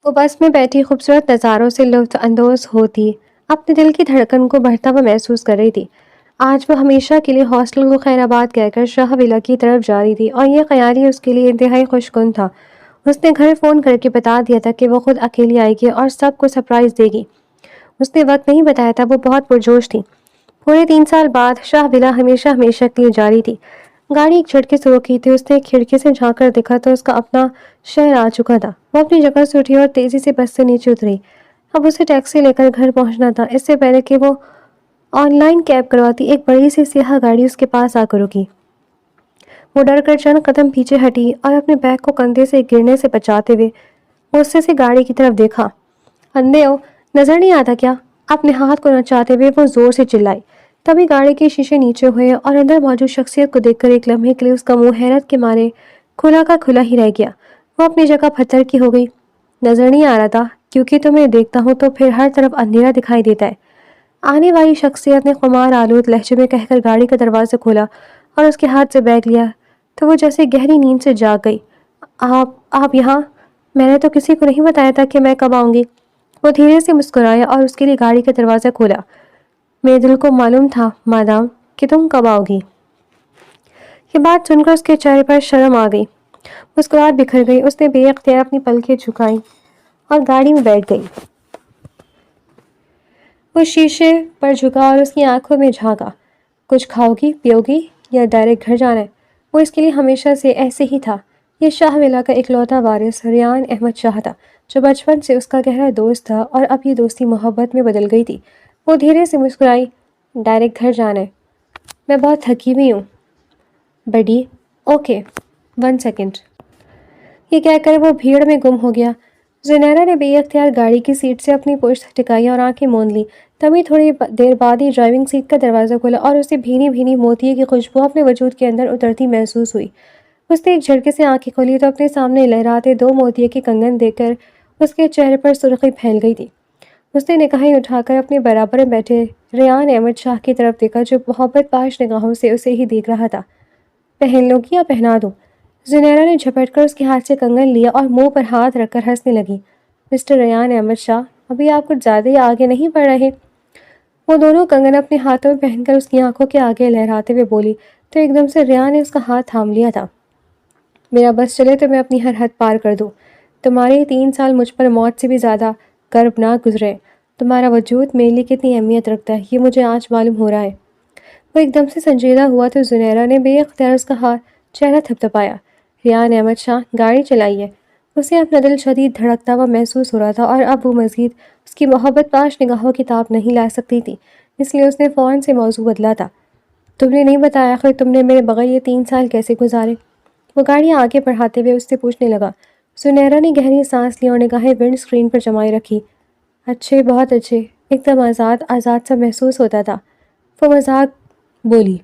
وہ بس میں بیٹھی خوبصورت نظاروں سے لطف اندوز ہوتی اپنے دل کی دھڑکن کو بڑھتا ہوا محسوس کر رہی تھی۔ آج وہ ہمیشہ کے لیے ہاسٹل کو خیر آباد کہہ کر شاہ ولا کی طرف جا رہی تھی اور یہ خیال ہی اس کے لیے انتہائی خوشگوار تھا۔ اس نے گھر فون کر کے بتا دیا تھا کہ وہ خود اکیلی آئے گی اور سب کو سرپرائز دے گی۔ اس نے وقت نہیں بتایا تھا، وہ بہت پرجوش تھی۔ پورے 3 سال بعد شاہ ولا ہمیشہ کے لیے جاری تھی۔ گاڑی ایک جھٹکے سے رکی تھی، اس نے کھڑکی سے جھانک کر دیکھا تو اس کا اپنا شہر آ چکا تھا۔ وہ اپنی جگہ سے اٹھی اور تیزی سے بس سے نیچے اتری۔ اب اسے ٹیکسی لے کر گھر پہنچنا تھا۔ اس سے پہلے کہ وہ آن لائن کیب کرواتی، ایک بڑی سی سیاہ گاڑی اس کے پاس آ کر رکی۔ وہ ڈر کر چند قدم پیچھے ہٹی اور اپنے بیگ کو کندھے سے گرنے سے بچاتے ہوئے غصے سے گاڑی کی طرف دیکھا۔ اندھے ہو، نظر نہیں آتا کیا؟ اپنے ہاتھ کو نچاتے ہوئے وہ زور سے چلائی۔ تبھی گاڑی کے شیشے نیچے ہوئے اور اندر موجود شخصیت کو دیکھ کر ایک لمحے کے لیے اس کا منہ حیرت کے مارے کھلا کا کھلا ہی رہ گیا۔ وہ اپنی جگہ پتھر کی ہو گئی۔ نظر نہیں آ رہا تھا کیونکہ تمہیں دیکھتا ہوں تو پھر ہر طرف اندھیرا دکھائی دیتا ہے، آنے والی شخصیت نے خمار آلود لہجے میں کہہ کر گاڑی کا دروازہ کھولا اور اس کے ہاتھ سے بیگ لیا تو وہ جیسے گہری نیند سے جاگ گئی۔ آپ یہاں؟ میں نے تو کسی کو نہیں بتایا تھا کہ میں کب آؤں گی۔ وہ دھیرے سے مسکرایا اور اس کے لیے گاڑی کا دروازہ کھولا۔ میرے دل کو معلوم تھا مادام کہ تم کب آؤ گی۔ یہ بات سن کر اس کے چہرے پر شرم آ گئی، مسکراہٹ بکھر گئی۔ اس نے بے اختیار اپنی پلکیں جھکائیں اور گاڑی میں بیٹھ گئی۔ وہ شیشے پر جھکا اور اس کی آنکھوں میں جھانکا۔ کچھ کھاؤ گی، پیو گی یا ڈائریکٹ گھر جانا ہے؟ وہ اس کے لیے ہمیشہ سے ایسے ہی تھا۔ یہ شاہ ولا کا اکلوتا وارث ریان احمد شاہ تھا، جو بچپن سے اس کا گہرا دوست تھا اور اب یہ دوستی محبت میں بدل گئی تھی۔ وہ دھیرے سے مسکرائی۔ ڈائریکٹ گھر جانا ہے؟ میں بہت تھکی ہوئی ہوں بڈی۔ Okay 1 second. یہ کہہ کر وہ بھیڑ میں گم ہو گیا۔ زنیرا نے بے اختیار گاڑی کی سیٹ سے اپنی پشت ٹکائی اور آنکھیں موند لی۔ تبھی تھوڑی دیر بعد ہی ڈرائیونگ سیٹ کا دروازہ کھلا اور اسے بھینی بھینی موتیے کی خوشبو اپنے وجود کے اندر اترتی محسوس ہوئی۔ اس نے ایک جھٹکے سے آنکھیں کھولی تو اپنے سامنے لہراتے 2 موتیے کے کنگن دیکھ کر اس کے چہرے پر سرخی پھیل گئی تھی۔ اس نے نگاہیں اٹھا کر اپنے برابر میں بیٹھے ریان احمد شاہ کی طرف دیکھا، جو محبت پاش نگاہوں سے اسے ہی دیکھ رہا تھا۔ پہن لو گی یا پہنا دوں؟ زنیرا نے جھپٹ کر اس کے ہاتھ سے کنگن لیا اور منہ پر ہاتھ رکھ کر ہنسنے لگی۔ مسٹر ریان احمد شاہ، ابھی آپ کچھ زیادہ ہی آگے نہیں بڑھ رہے؟ وہ دونوں کنگن اپنے ہاتھوں میں پہن کر اس کی آنکھوں کے آگے لہراتے ہوئے بولی تو ایک دم سے ریان نے اس کا ہاتھ تھام لیا تھا۔ میرا بس چلے تو میں اپنی ہر حد پار کر دوں۔ تمہارے 3 سال مجھ پر موت سے بھی زیادہ کربناک گزرے۔ تمہارا وجود میرے لیے کتنی اہمیت رکھتا ہے، یہ مجھے آج معلوم ہو رہا ہے۔ وہ ایک دم سے سنجیدہ ہوا تو زنیرا نے بے اختیار اس کا چہرہ تھپتھپایا۔ ریان احمد شاہ، گاڑی چلائیے۔ اسے اپنا دل شدید دھڑکتا ہوا محسوس ہو رہا تھا اور اب وہ مزید اس کی محبت پاش نگاہوں کی تاب نہیں لا سکتی تھی، اس لیے اس نے فوراً سے موضوع بدلا تھا۔ تم نے نہیں بتایا آخر تم نے میرے بغیر یہ 3 سال کیسے گزارے؟ وہ گاڑی آگے بڑھاتے ہوئے اس سے پوچھنے لگا۔ زنیرا نے گہری سانس لی اور نگاہیں ونڈ اسکرین پر جمائے رکھی۔ اچھے، بہت اچھے، ایک دم آزاد سا محسوس ہوتا تھا، وہ مذاق بولی۔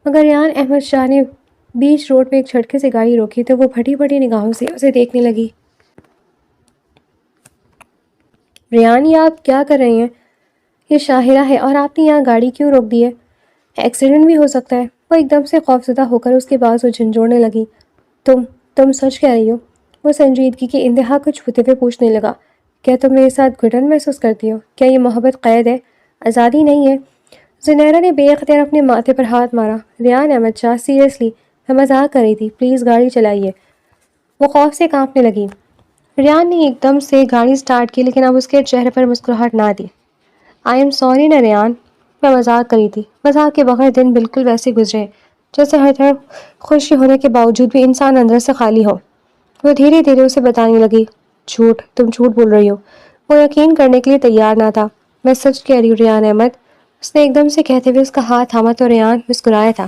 مگر ریان احمد شاہ نے بیچ روڈ پہ ایک جھٹکے سے گاڑی روکی تو وہ پھٹی پھٹی نگاہوں سے اسے دیکھنے لگی۔ ریان، یہ آپ کیا کر رہے ہیں؟ یہ شاہرہ ہے اور آپ نے یہاں گاڑی کیوں روک دی ہے؟ ایکسیڈنٹ بھی ہو سکتا ہے۔ وہ ایک دم سے خوفزدہ ہو کر اس کے بازو جھنجھوڑنے لگی۔ تم سچ کہہ رہی ہو؟ وہ سنجیدگی کی انتہا کو چھوتے ہوئے پوچھنے لگا۔ کیا تم میرے ساتھ گھٹن محسوس کرتی ہو؟ کیا یہ محبت قید ہے، آزادی نہیں ہے؟ زنیرا نے بے اختیار اپنے ماتھے پر ہاتھ مارا۔ ریان احمد شاہ، سیریسلی میں مذاق کر رہی تھی، پلیز گاڑی چلائیے۔ وہ خوف سے کانپنے لگی۔ ریان نے ایک دم سے گاڑی سٹارٹ کی لیکن اب اس کے چہرے پر مسکراہٹ نہ دی۔ آئی ایم سوری نا ریان، میں مذاق کری تھی۔ مذاق کے بغیر دن بالکل ویسے گزرے جیسے ہر طرف خوشی ہونے کے باوجود بھی انسان اندر سے خالی ہو۔ وہ دھیرے دھیرے اسے بتانے لگی۔ تم جھوٹ بول رہی ہو۔ وہ یقین کرنے کے لیے تیار نہ تھا۔ میں سچ کہہ رہی ہوں ریان احمد، اس نے ایک دم سے کہتے ہوئے اس کا ہاتھ تھاما تو ریان مسکرایا تھا۔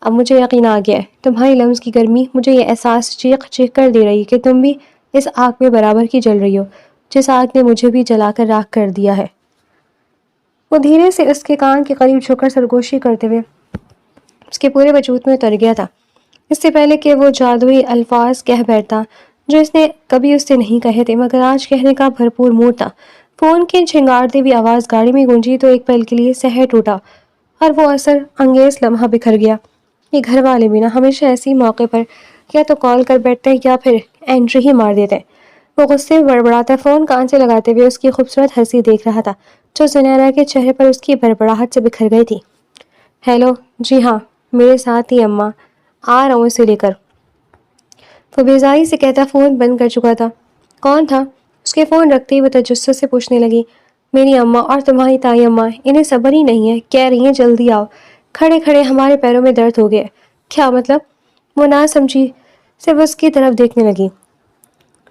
اب مجھے یقین آ گیا ہے، تمہاری لمس کی گرمی مجھے یہ احساس چیخ چیخ کر دے رہی کہ تم بھی اس آگ میں برابر کی جل رہی ہو جس آگ نے مجھے بھی جلا کر راکھ کر دیا ہے۔ وہ دھیرے سے اس کے کان کے قریب جھک کر سرگوشی کرتے ہوئے اس کے پورے وجود میں اتر گیا تھا، اس سے پہلے کہ وہ جادوئی الفاظ کہہ بیٹھتا جو اس نے کبھی اس سے نہیں کہے تھے، مگر آج کہنے کا بھرپور موڈ تھا۔ فون کی چھنگاڑتی ہوئی آواز گاڑی میں گونجی تو ایک پل کے لیے سحر ٹوٹا اور وہ اثر انگیز لمحہ بکھر گیا۔ یہ گھر والے بھی نا ہمیشہ ایسے موقع پر یا تو کال کر بیٹھتے ہیں یا پھر انٹری ہی مار دیتے ہیں۔ وہ غصے میں بڑبڑاتا فون کان سے لگاتے ہوئے اس کی خوبصورت ہنسی دیکھ رہا تھا جو زنیرہ کے چہرے پر اس کی بڑبڑاہٹ سے بکھر گئی تھی۔ ہیلو، جی ہاں، میرے ساتھ ہی اماں، آ رہا ہوں اسے لے کر۔ وہ بیزاری سے کہتا فون بند کر چکا تھا۔ کون تھا؟ اس کے فون رکھتے ہی وہ تجسس سے پوچھنے لگی۔ میری اماں اور تمہاری تائی اماں، انہیں صبر ہی نہیں ہے، کہہ رہی ہیں جلدی آؤ۔ کھڑے کھڑے ہمارے پیروں میں درد ہو گیا۔ کیا مطلب؟ وہ نہ سمجھی صرف اس کی طرف دیکھنے لگی۔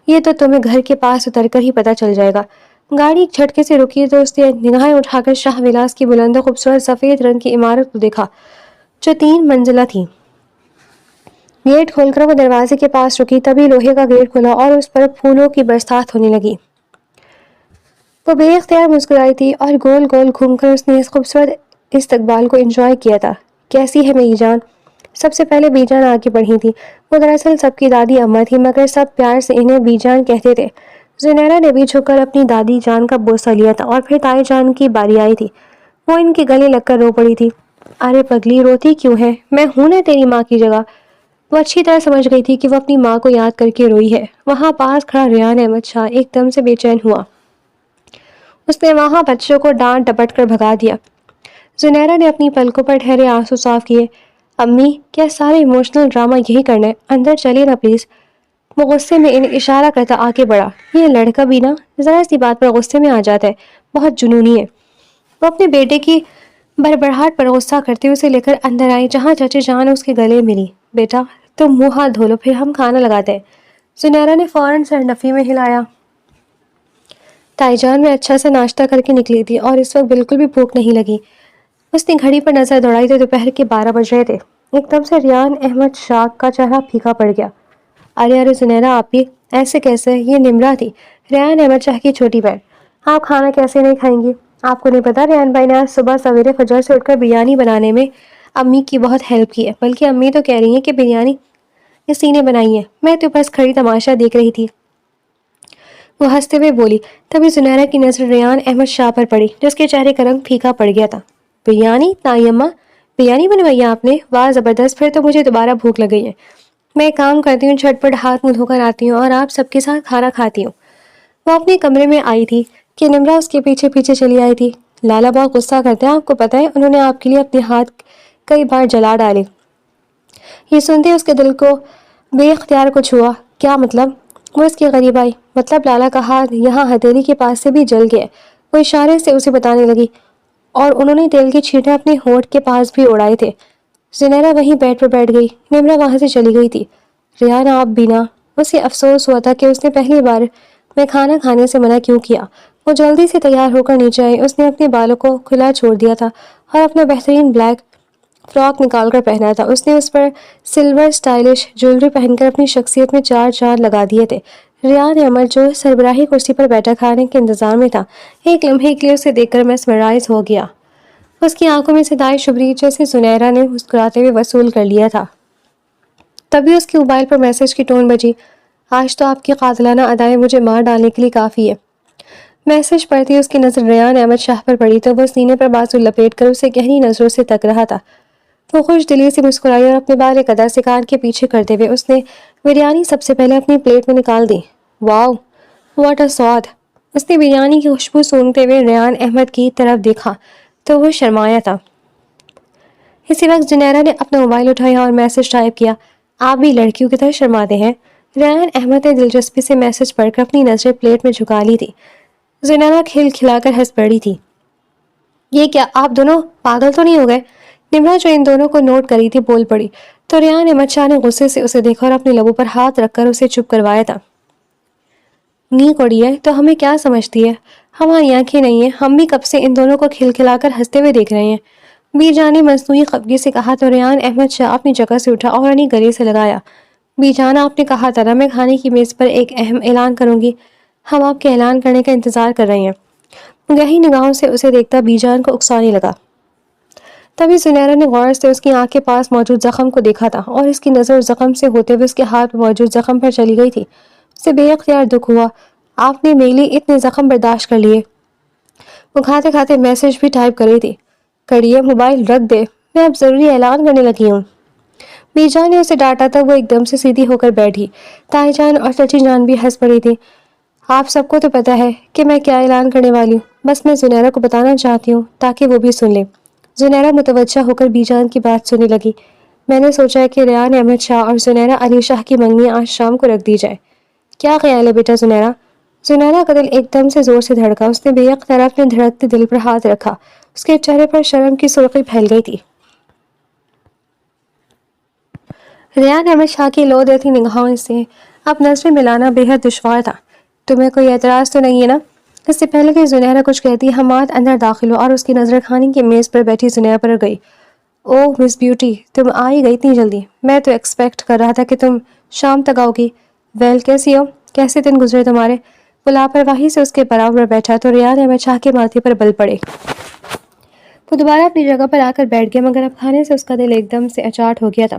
یہ تو تمہیں گھر کے پاس اتر کر ہی پتہ چل جائے گا۔ گاڑی ایک جھٹکے سے رکی تو اس نے نگاہیں اٹھا کر شاہ ولاس کی بلند و خوبصورت سفید رنگ کی عمارت کو دیکھا جو 3 منزلہ تھی۔ گیٹ کھول کر وہ دروازے کے پاس رکی، تبھی لوہے کا گیٹ کھلا اور اس پر پھولوں کی برسات ہونے لگی۔ وہ بے اختیار مسکرائی تھی اور گول گول گھوم کر اس نے اس خوبصورت استقبال کو انجوائے کیا تھا۔ کیسی ہے میری جان؟ سب سے پہلے بی جان آگے بڑھی تھی۔ وہ دراصل سب کی دادی اماں تھی، مگر سب پیار سے انہیں بی جان کہتے تھے۔ زنیرہ نے بھی جھک کر اپنی دادی جان کا بوسہ لیا تھا اور پھر تائی جان کی باری آئی تھی۔ وہ ان کے گلے لگ کر رو پڑی تھی۔ ارے پگلی، روتی کیوں ہے؟ میں ہوں نا تیری ماں کی جگہ۔ وہ اچھی طرح سمجھ گئی تھی کہ وہ اپنی ماں کو یاد کر کے روئی ہے۔ وہاں پاس کھڑا ریان احمد شاہ ایک دم سے بے چین ہوا۔ اس نے وہاں بچوں کو ڈانٹ ڈپٹ کر بھگا دیا۔ زنیرہ نے اپنی پلکوں پر ٹھہرے آنسو صاف کیے۔ امی، کیا سارے ایموشنل ڈرامہ یہی کرنا ہے؟ اندر چلیے نا پلیز۔ وہ غصے میں انہیں اشارہ کرتا آگے بڑھا۔ یہ لڑکا بھی نا ذرا سی بات پر غصے میں آ جاتا ہے، بہت جنونی ہے۔ وہ اپنے بیٹے کی بڑبڑاہٹ پر غصہ کرتے ہوئے اسے لے کر اندر آئی جہاں چچی جان اس کے گلے ملی۔ بیٹا، تم منہ ہاتھ دھو لو، پھر ہم کھانا لگاتے ہیں۔ زنیرہ نے فوراً سر نفی میں ہلایا۔ تائی جان میں اچھا سا ناشتہ کر کے نکلی تھی اور اس وقت بالکل بھی بھوک نہیں لگی۔ اس نے گھڑی پر نظر دوڑائی تو دوپہر کے 12 بج رہے تھے۔ ایک دم سے ریان احمد شاہ کا چہرہ پھیکا پڑ گیا۔ ارے زنیرہ، آپ بھی ایسے کیسے؟ یہ نمرہ تھی، ریان احمد شاہ کی چھوٹی بہن۔ آپ کھانا کیسے نہیں کھائیں گی؟ آپ کو نہیں پتا ریان بھائی نے آج صبح سویرے فجر سے اٹھ کر بریانی بنانے میں امی کی بہت ہیلپ کی ہے، بلکہ امی تو کہہ رہی ہیں کہ بریانی اسی نے بنائی ہے، میں تو بس کھڑی تماشا دیکھ رہی تھی۔ وہ ہنستے ہوئے بولی۔ تبھی زنیرہ کی نظر ریان احمد شاہ پر پڑی جس کے چہرے کا رنگ پھیکا پڑ گیا تھا۔ بریانی؟ تائی اماں، بریانی بنوائی ہے آپ نے؟ واہ زبردست، پھر تو مجھے دوبارہ بھوک لگ گئی ہے۔ میں ایک کام کرتی ہوں، جھٹ پٹ ہاتھ منہ دھو کر آتی ہوں اور آپ سب کے ساتھ کھانا کھاتی ہوں۔ وہ اپنے کمرے میں آئی تھی کہ نمرہ اس کے پیچھے پیچھے چلی آئی تھی۔ لالا بہت غصہ کرتے ہیں، آپ کو پتہ ہے، انہوں نے آپ کے لیے اپنے ہاتھ کئی بار جلا ڈالے۔ یہ سنتے اس کے دل کو بے اختیار کچھ ہوا۔ کیا مطلب؟ وہ اس کے قریب آئی۔ مطلب لالا کا ہاتھ یہاں ہتھیلی کے پاس سے بھی جل گیا۔ وہ اشارے سے اسے بتانے لگی۔ اور انہوں نے تیل کے چھینٹے اپنے ہونٹ کے پاس بھی اڑائے تھے۔ زنیرہ وہیں بیڈ پر بیٹھ گئی۔ نمرہ وہاں سے چلی گئی تھی۔ ریان، آپ بھی نا؟ اسے افسوس ہوا تھا کہ اس نے پہلی بار میں کھانا کھانے سے منع کیوں کیا۔ وہ جلدی سے تیار ہو کر نیچے آئی۔ اس نے اپنے بالوں کو کھلا چھوڑ دیا تھا اور اپنا بہترین بلیک فراک نکال کر پہنا تھا۔ اس نے اس پر سلور سٹائلش جویلری پہن کر اپنی شخصیت میں 4 چاند لگا دیے تھے۔ ریان احمد جو سربراہی کرسی پر بیٹھا کھانے کے انتظار میں تھا، ایک لمحے کے لیے اسے دیکھ کر میسمرائز ہو گیا۔ اس کی آنکھوں میں سے دائیں شبری جیسے زنیرہ نے مسکراتے ہوئے وصول کر لیا تھا۔ تبھی اس کے موبائل پر میسج کی ٹون بجی۔ آج تو آپ کی قاتلانہ ادائیں مجھے مار ڈالنے کے لیے کافی ہے۔ میسج پڑھتی اس کی نظر ریان احمد شاہ پر پڑی تو وہ سینے پر بازو لپیٹ کر اسے گہری نظروں سے تک رہا تھا۔ وہ خوش دلی سے مسکرائی اور اپنے بال ایک ادا سے کان کے پیچھے کرتے ہوئے اس نے بریانی سب سے پہلے اپنی پلیٹ میں نکال دی۔ واو، واٹ اے سواد! اس نے بریانی کی خوشبو سونگتے ہوئے ریان احمد کی طرف دیکھا تو وہ شرمایا تھا۔ اسی وقت زنیرہ نے اپنا موبائل اٹھایا اور میسج ٹائپ کیا۔ آپ بھی لڑکیوں کی طرح شرماتے ہیں؟ ریان احمد نے دلچسپی سے میسج پڑھ کر اپنی نظریں پلیٹ میں جھکا لی تھی۔ زنیرہ کھل کھلا کر ہنس پڑی تھی۔ یہ کیا، آپ دونوں پاگل تو نہیں ہو گئے؟ نمرہ جو ان دونوں کو نوٹ کری تھی بول پڑی تو ریان احمد شاہ نے غصے سے اسے دیکھا اور اپنے لبوں پر ہاتھ رکھ کر اسے چپ کروایا تھا۔ نیک اڑی ہے تو ہمیں کیا سمجھتی ہے؟ ہماری آنکھیں نہیں ہیں، ہم بھی کب سے ان دونوں کو کھل کھلا کر ہنستے ہوئے دیکھ رہے ہیں۔ بی جان نے مصنوعی خفگی سے کہا تو ریان احمد شاہ اپنی جگہ سے اٹھا اور انہیں گلے سے لگایا۔ بی جان، آپ نے کہا تھا نا میں کھانے کی میز پر ایک اہم اعلان کروں گی، ہم آپ کے اعلان کرنے کا انتظار کر رہے ہیں۔ گہری نگاہوں سے اسے دیکھتا بی جان کو اکسانے لگا۔ تبھی زنیرہ نے غور سے اس کی آنکھ کے پاس موجود زخم کو دیکھا تھا اور اس کی نظر زخم سے ہوتے ہوئے اس کے ہاتھ میں موجود زخم پر چلی گئی تھی۔ اسے بے اختیار دکھ ہوا۔ آپ نے میرے لیے اتنے زخم برداشت کر لیے؟ وہ کھاتے کھاتے میسج بھی ٹائپ کر رہی تھی۔ کریے، موبائل رکھ دے، میں اب ضروری اعلان کرنے لگی ہوں۔ بی جان نے اسے ڈانٹا تھا، وہ ایک دم سے سیدھی ہو کر بیٹھی۔ تائی جان اور چچی جان بھی ہنس پڑی تھی۔ آپ سب کو تو پتہ ہے کہ میں کیا اعلان کرنے والی ہوں، بس میں زنیرہ کو بتانا چاہتی ہوں تاکہ وہ بھی سن لے۔ زنیرہ متوجہ ہو کر بی جان کی بات سننے لگی۔ میں نے سوچا کہ ریان احمد شاہ اور زنیرہ علی شاہ کی منگنی آج شام کو رکھ دی جائے۔ کیا خیال ہے بیٹا زنیرہ؟ زنیرہ کا دل ایک دم سے زور سے دھڑکا۔ اس نے بے اختیار اپنے دھڑکتے دل پر ہاتھ رکھا۔ اس کے چہرے پر شرم کی سرخی پھیل گئی تھی۔ ریان احمد شاہ کی لو دیتی نگاہوں سے اب نظریں ملانا بے حد دشوار تھا۔ تمہیں کوئی اعتراض تو نہیں ہے نا؟ اس سے پہلے کہ زنیرہ کچھ کہتی، حماد اندر داخل ہو اور اس کی نظر کھانے کی میز پر بیٹھی زنیرہ پر گئی۔ اوہ مس بیوٹی، تم آ ہی گئی اتنی جلدی۔ میں تو ایکسپیکٹ کر رہا تھا کہ تم شام تک آؤ گی۔ ویل کیسی ہو؟ کیسے دن گزرے تمہارے؟ وہ لاپرواہی سے اس کے برابر بیٹھا تو ریان احمد شاہ کے ماتھے پر بل پڑے۔ وہ دوبارہ اپنی جگہ پر آ کر بیٹھ گیا، مگر اب کھانے سے اس کا دل ایک دم سے اچاٹ ہو گیا تھا۔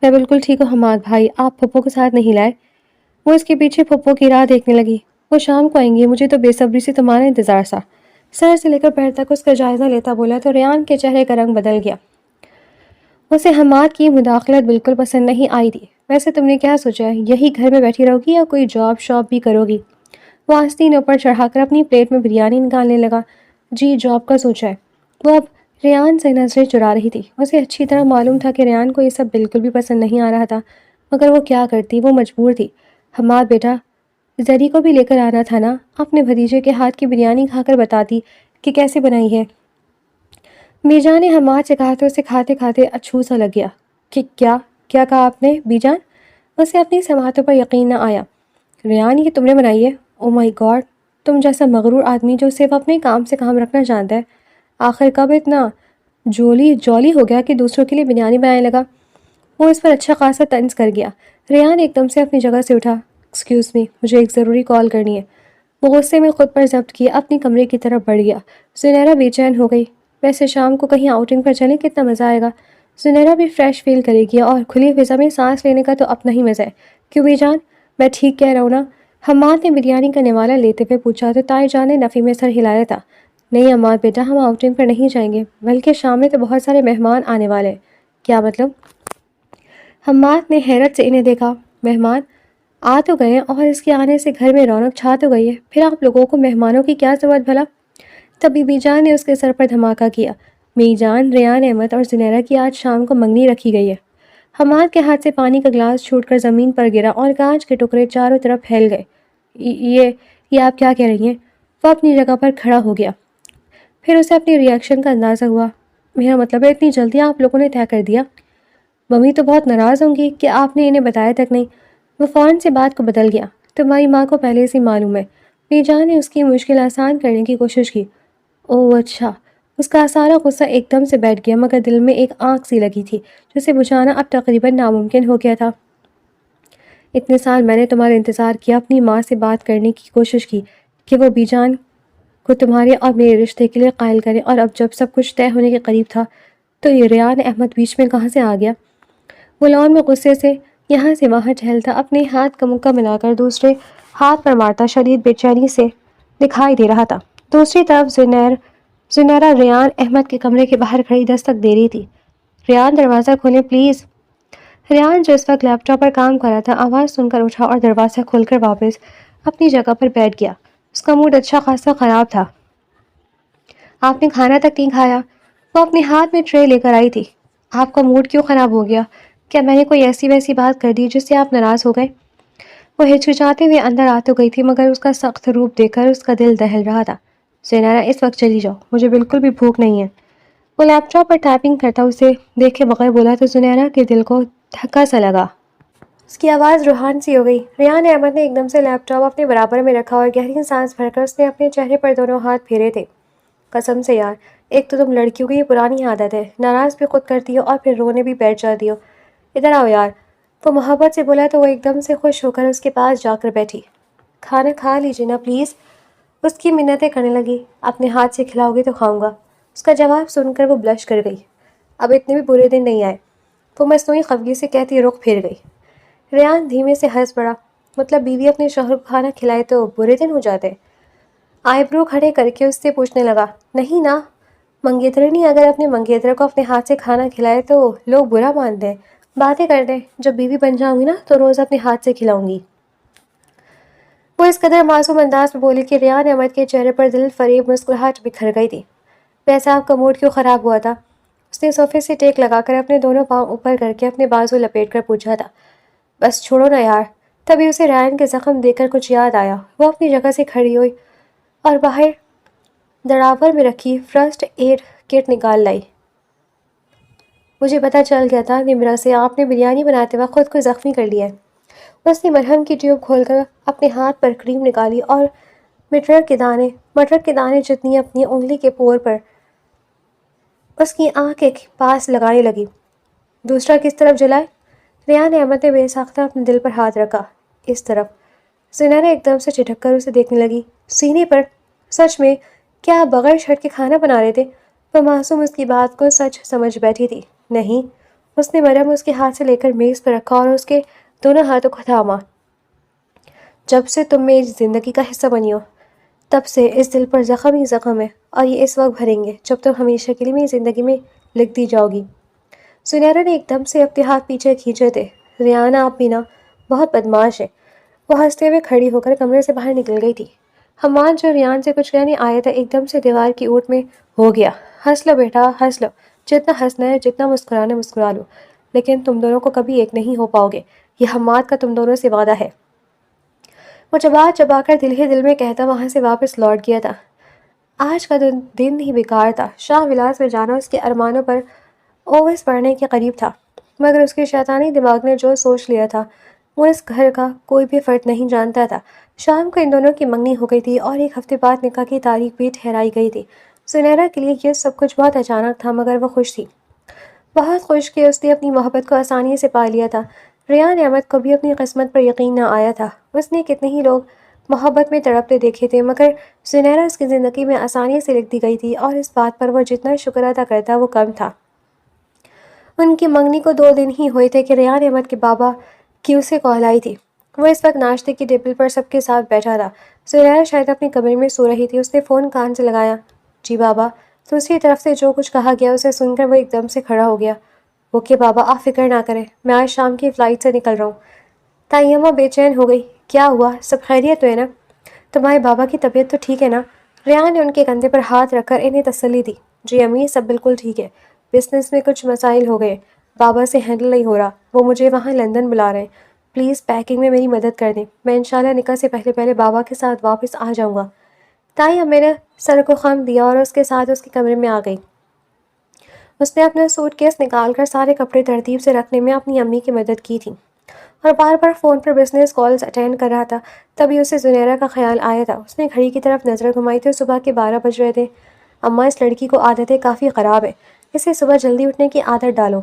میں بالکل ٹھیک ہوں حماد بھائی، آپ پھپھو کے ساتھ نہیں لائے؟ وہ اس کے پیچھے پھپھو کی راہ دیکھنے لگی۔ وہ شام کو آئیں گی، مجھے تو بے صبری سے تمہارا انتظار تھا۔ سر سے لے کر پیر تک اس کا جائزہ لیتا بولا تو ریان کے چہرے کا رنگ بدل گیا۔ اسے حماد کی مداخلت بالکل پسند نہیں آئی تھی۔ ویسے تم نے کیا سوچا ہے، یہی گھر میں بیٹھی رہو گی یا کوئی جاب شاپ بھی کرو گی؟ وہ آستین اوپر چڑھا کر اپنی پلیٹ میں بریانی نکالنے لگا۔ جی جاب کا سوچا ہے۔ وہ اب ریان سے نظریں چرا رہی تھی۔ اسے اچھی طرح معلوم تھا کہ ریان کو یہ سب بالکل بھی پسند نہیں آ رہا تھا، مگر وہ کیا کرتی، وہ مجبور تھی۔ حماد بیٹا، زری کو بھی لے کر آنا تھا نا، اپنے بھتیجے کے ہاتھ کی بریانی کھا کر بتاتی کہ کیسے بنائی ہے۔ بی جان نے حماد سے کہا تو اسے کھاتے کھاتے اچھو سا لگ گیا کہ کیا کہا آپ نے بی جان؟ اسے اپنی سماعتوں پر یقین نہ آیا۔ ریان یہ تم نے بنائی ہے؟ او مائی گاڈ، تم جیسا مغرور آدمی جو صرف اپنے کام سے کام رکھنا جانتا ہے، آخر کب اتنا جولی ہو گیا کہ دوسروں کے لیے بریانی بنانے لگا؟ وہ اس پر اچھا خاصا طنز کر گیا۔ ریان ایک دم سے اپنی جگہ سے اٹھا۔ ایکسکیوز می، مجھے ایک ضروری کال کرنی ہے۔ وہ غصے میں خود پر ضبط کیے اپنی کمرے کی طرف بڑھ گیا۔ زنیرہ بے چین ہو گئی۔ ویسے شام کو کہیں آؤٹنگ پر چلیں، کتنا مزہ آئے گا۔ زنیرہ بھی فریش فیل کرے گی اور کھلی فضا میں سانس لینے کا تو اپنا ہی مزہ ہے۔ کیوں بی جان؟ میں ٹھیک کہہ رہا ہوں نا؟ حماد نے بریانی کا نوالا لیتے ہوئے پوچھا تو تائی جان نے نفی میں سر ہلایا تھا۔ نہیں حماد بیٹا، ہم آؤٹنگ پر نہیں جائیں گے، بلکہ شام میں تو بہت سارے مہمان آنے والے ہیں۔ کیا مطلب؟ حماد نے حیرت سے انہیں دیکھا۔ مہمان آ تو گئے اور اس کے آنے سے گھر میں رونق چھا تو گئی ہے، پھر آپ لوگوں کو مہمانوں کی کیا ضرورت بھلا؟ تبھی بی جان نے اس کے سر پر دھماکہ کیا۔ می جان، ریان احمد اور زنیرہ کی آج شام کو منگنی رکھی گئی ہے۔ حماد کے ہاتھ سے پانی کا گلاس چھوٹ کر زمین پر گرا اور کانچ کے ٹکڑے چاروں طرف پھیل گئے۔ یہ آپ کیا کہہ رہی ہیں؟ وہ اپنی جگہ پر کھڑا ہو گیا۔ پھر اسے اپنی ری ایکشن کا اندازہ ہوا۔ میرا مطلب ہے اتنی جلدی آپ لوگوں نے طے کر دیا؟ ممی تو بہت ناراض ہوں گی کہ آپ نے انہیں بتایا تک نہیں۔ وہ فوراً سے بات کو بدل گیا۔ تمہاری ماں کو پہلے سے معلوم ہے۔ بی جان نے اس کی مشکل آسان کرنے کی کوشش کی۔ اوہ اچھا۔ اس کا سارا غصہ ایک دم سے بیٹھ گیا، مگر دل میں ایک آنکھ سی لگی تھی جسے بجھانا اب تقریباً ناممکن ہو گیا تھا۔ اتنے سال میں نے تمہارا انتظار کیا، اپنی ماں سے بات کرنے کی کوشش کی کہ وہ بی جان کو تمہارے اور میرے رشتے کے لیے قائل کرے، اور اب جب سب کچھ طے ہونے کے قریب تھا تو یہ ریان احمد بیچ میں کہاں سے آ گیا؟ وہ لان میں غصے سے یہاں سے وہاں ٹہلتا، اپنے ہاتھ کا مکہ ملا کر دوسرے ہاتھ پر مارتا شدید بے چینی سے دکھائی دے رہا تھا۔ دوسری طرف زنیرہ ریان احمد کے کمرے کے باہر کھڑی دستک دے رہی تھی۔ ریان دروازہ کھولیں پلیز۔ ریان جو اس وقت لیپ ٹاپ پر کام کر رہا تھا آواز سن کر اٹھا اور دروازہ کھول کر واپس اپنی جگہ پر بیٹھ گیا۔ اس کا موڈ اچھا خاصا خراب تھا۔ آپ نے کھانا تک نہیں کھایا؟ وہ اپنے ہاتھ میں ٹرے لے کر آئی تھی۔ آپ کا موڈ کیوں خراب ہو گیا؟ کیا میں نے کوئی ایسی ویسی بات کر دی جس سے آپ ناراض ہو گئے؟ وہ ہچکچاتے ہوئے اندر آ تو گئی تھی، مگر اس کا سخت روپ دیکھ کر اس کا دل دہل رہا تھا۔ زینارہ اس وقت چلی جاؤ، مجھے بالکل بھی بھوک نہیں ہے۔ وہ لیپ ٹاپ پر ٹائپنگ کرتا اسے دیکھے بغیر بولا تو زنیرہ کے دل کو دھکا سا لگا۔ اس کی آواز روحان سی ہو گئی۔ ریان احمد نے ایک دم سے لیپ ٹاپ اپنے برابر میں رکھا اور گہری سانس بھر کر اس نے اپنے چہرے پر دونوں ہاتھ پھیرے تھے۔ قسم سے یار، ایک تو تم لڑکیوں کی یہ پرانی عادت ہے، ناراض بھی خود کرتی ہو اور پھر رونے بھی بیٹھ جاتی ہو۔ ادھر آؤ یار، وہ محبت سے بولا تو وہ ایک دم سے خوش ہو کر اس کے پاس جا کر بیٹھی۔ کھانا کھا لیجیے نا پلیز، اس کی منتیں کرنے لگی۔ اپنے ہاتھ سے کھلاؤ گے تو کھاؤں گا۔ اس کا جواب سن کر وہ بلش کر گئی۔ اب اتنے بھی برے دن نہیں آئے، وہ مصنوعی خفگی سے کہتی رخ پھیر گئی۔ ریان دھیمے سے ہنس پڑا۔ مطلب بیوی اپنے شوہر کو کھانا کھلائے تو برے دن ہو جاتے؟ آئی برو کھڑے کر کے اس سے پوچھنے لگا۔ نہیں نا، منگیترنی اگر اپنے منگیتر کو اپنے ہاتھ سے کھانا کھلائے تو لوگ برا مانتے ہیں۔ باتیں کرتے ہیں، جب بیوی بن جاؤں گی نا تو روز اپنے ہاتھ سے کھلاؤں گی۔ وہ اس قدر معصوم انداز میں بولی کہ ریان احمد کے چہرے پر دل فریب مسکراہٹ بکھر گئی تھی۔ ویسے آپ کا موڈ کیوں خراب ہوا تھا؟ اس نے صوفے سے ٹیک لگا کر اپنے دونوں پاؤں اوپر کر کے اپنے بازو لپیٹ کر پوچھا تھا۔ بس چھوڑو نا یار۔ تبھی اسے ریان کے زخم دیکھ کر کچھ یاد آیا۔ وہ اپنی جگہ سے کھڑی ہوئی اور باہر دراور میں رکھی فرسٹ ایڈ کٹ نکال لائی۔ مجھے پتہ چل گیا تھا نمرا سے آپ نے بریانی بناتے وقت خود کو زخمی کر لیا ہے۔ اس نے مرہم کی ٹیوب کھول کر اپنے ہاتھ پر کریم نکالی اور مٹر کے دانے جتنی اپنی انگلی کے پور پر اس کی آنکھ کے پاس لگانے لگی۔ دوسرا کس طرف جلائے؟ ریان احمد نے بے ساختہ اپنے دل پر ہاتھ رکھا۔ اس طرف۔ زنیرہ ایک دم سے چٹک کر اسے دیکھنے لگی۔ سینے پر؟ سچ میں؟ کیا آپ بغیر شرٹ کے کھانا بنا رہے تھے؟ وہ معصوم اس کی بات کو سچ سمجھ بیٹھی تھی۔ نہیں۔ اس نے مرہم اس کے ہاتھ سے لے کر میز پر رکھا اور اس کے دونوں ہاتھوں کو تھاما۔ جب سے تم میری زندگی کا حصہ بنی ہو تب سے اس دل پر زخم ہی زخم ہے، اور یہ اس وقت بھریں گے جب تم ہمیشہ کے لیے میری زندگی میں لکھ دی جاؤ گی۔ سنیرا نے ایک دم سے اپنے ہاتھ پیچھے کھینچے تھے۔ ریانہ آپ بھی نا بہت بدماش ہے۔ وہ ہنستے ہوئے کھڑی ہو کر کمرے سے باہر نکل گئی تھی۔ حماد جو ریان سے کچھ کہنے آیا تھا ایک دم سے دیوار کی اوٹ میں ہو گیا۔ ہنس لو بیٹا، ہنس لو، جتنا ہنسنا ہے، جتنا مسکرانا مسکرا لو، لیکن تم دونوں کو کبھی ایک نہیں ہو پاؤ گے، یہ حماد کا تم دونوں سے وعدہ ہے۔ وہ چبا کر دل ہی دل میں کہتا وہاں سے واپس لوٹ گیا تھا۔ آج کا دن ہی بیکار تھا۔ شاہ ولاس میں جانا اس کے ارمانوں پر اووس پڑنے کے قریب تھا، مگر اس کے شیطانی دماغ نے جو سوچ لیا تھا وہ اس گھر کا کوئی بھی فرد نہیں جانتا تھا۔ شام کو ان دونوں کی منگنی ہو گئی تھی اور ایک ہفتے بعد نکاح کی تاریخ بھی ٹھہرائی گئی تھی۔ سنیرا کے لیے یہ سب کچھ بہت اچانک تھا، مگر وہ خوش تھی، بہت خوش کہ اس نے اپنی محبت کو آسانی سے پا لیا تھا۔ ریان احمد کو بھی اپنی قسمت پر یقین نہ آیا تھا۔ اس نے کتنے ہی لوگ محبت میں تڑپتے دیکھے تھے، مگر سنیرا اس کی زندگی میں آسانی سے لکھ دی گئی تھی، اور اس بات پر وہ جتنا شکر ادا کرتا وہ کم تھا۔ ان کی منگنی کو 2 دن ہی ہوئے تھے کہ ریان احمد کے بابا کی اسے کال آئی تھی۔ وہ اس وقت ناشتے کی ٹیبل پر سب کے ساتھ بیٹھا تھا۔ سنیرا شاید اپنے کمرے میں سو رہی تھی۔ اس نے فون کان سے لگایا۔ جی بابا۔ دوسری طرف سے جو کچھ کہا گیا اسے سن کر وہ ایک دم سے کھڑا ہو گیا۔ اوکے بابا، آپ فکر نہ کریں، میں آج شام کی فلائٹ سے نکل رہا ہوں۔ تائیمہ بے چین ہو گئی۔ کیا ہوا؟ سب خیریت تو ہے نا؟ تمہارے بابا کی طبیعت تو ٹھیک ہے نا؟ ریان نے ان کے کندھے پر ہاتھ رکھ کر انہیں تسلی دی۔ جی امی، سب بالکل ٹھیک ہے، بزنس میں کچھ مسائل ہو گئے، بابا سے ہینڈل نہیں ہو رہا، وہ مجھے وہاں لندن بلا رہے ہیں، پلیز پیکنگ میں میری مدد کر دیں، میں انشاءاللہ نکاح سے پہلے بابا کے ساتھ واپس آ جاؤں گا۔ تائی امی نے سر کو خم دیا اور اس کے ساتھ اس کے کمرے میں آ گئی۔ اس نے اپنا سوٹ کیس نکال کر سارے کپڑے ترتیب سے رکھنے میں اپنی امی کی مدد کی تھی، اور بار بار فون پر بزنس کالز اٹینڈ کر رہا تھا۔ تبھی اسے زنیرہ کا خیال آیا تھا۔ اس نے گھڑی کی طرف نظر گھمائی تو صبح کے 12 بج رہے تھے۔ اماں، اس لڑکی کو عادتیں کافی خراب ہے، اسے صبح جلدی اٹھنے کی عادت ڈالو۔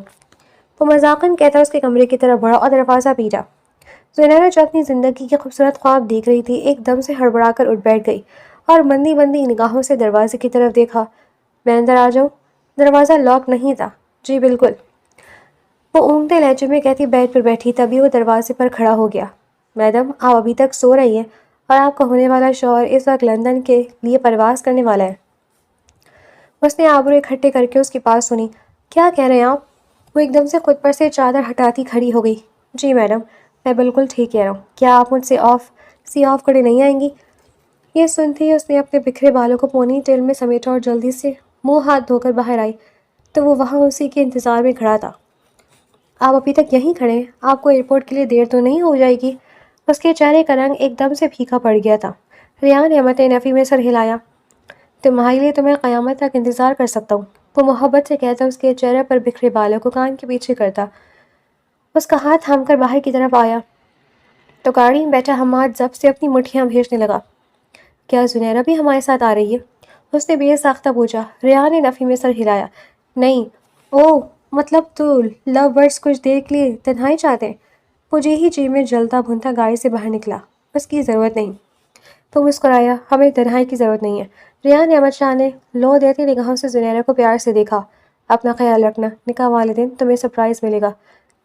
وہ مذاقاً کہتا اس کے کمرے کی طرف بڑھا اور دروازہ پیٹا۔ زنیرہ جو اپنی زندگی کے خوبصورت خواب دیکھ رہی تھی ایک دم سے ہڑبڑا کر اٹھ بیٹھ گئی اور بندی نگاہوں سے دروازے کی طرف دیکھا۔ میں اندر آ جاؤں؟ دروازہ لاک نہیں تھا۔ جی بالکل، وہ اونگتے لہجے میں کہتی بیڈ پر بیٹھی۔ تبھی وہ دروازے پر کھڑا ہو گیا۔ میڈم، آپ ابھی تک سو رہی ہیں اور آپ کا ہونے والا شوہر اس وقت لندن کے لیے پرواز کرنے والا ہے۔ اس نے آبرو اکٹھے کر کے اس کی بات سنی۔ کیا کہہ رہے ہیں آپ؟ وہ ایک دم سے خود پر سے چادر ہٹاتی کھڑی ہو گئی۔ جی میڈم، میں بالکل ٹھیک کہہ رہا ہوں، کیا آپ مجھ سے آف کرنے نہیں آئیں گی؟ یہ سنتے ہی اس نے اپنے بکھرے بالوں کو پونی ٹیل میں سمیٹا اور جلدی سے منہ ہاتھ دھو کر باہر آئی تو وہ وہاں اسی کے انتظار میں کھڑا تھا۔ آپ ابھی تک یہیں کھڑے ہیں؟ آپ کو ایئرپورٹ کے لیے دیر تو نہیں ہو جائے گی؟ اس کے چہرے کا رنگ ایک دم سے پھیکا پڑ گیا تھا۔ ریان احمد نے نفی میں سر ہلایا۔ تمہارے لیے تو میں قیامت تک انتظار کر سکتا ہوں، وہ محبت سے کہتا اس کے چہرے پر بکھرے بالوں کو کان کے پیچھے کرتا۔ اس کا ہاتھ تھام کر باہر کی طرف آیا تو گاڑی میں بیٹھا حماد ضبط سے اپنی مٹھیاں بھیجنے لگا۔ کیا زنیرہ بھی ہمارے ساتھ آ رہی ہے؟ اس نے بے ساختہ پوچھا۔ ریان نے نفی میں سر ہلایا۔ نہیں۔ اوہ، مطلب تو لو برڈز کچھ دیر کے لیے تنہائی چاہتے ہیں؟ مجھے ہی جی میں جلتا بھنتا گاڑی سے باہر نکلا۔ اس کی ضرورت نہیں۔ تو مسکرایا۔ ہمیں تنہائی کی ضرورت نہیں ہے۔ ریان احمد شاہ نے لو دیتی نگاہوں سے زنیرہ کو پیار سے دیکھا۔ اپنا خیال رکھنا، نکاح والے دن تمہیں سرپرائز ملے گا،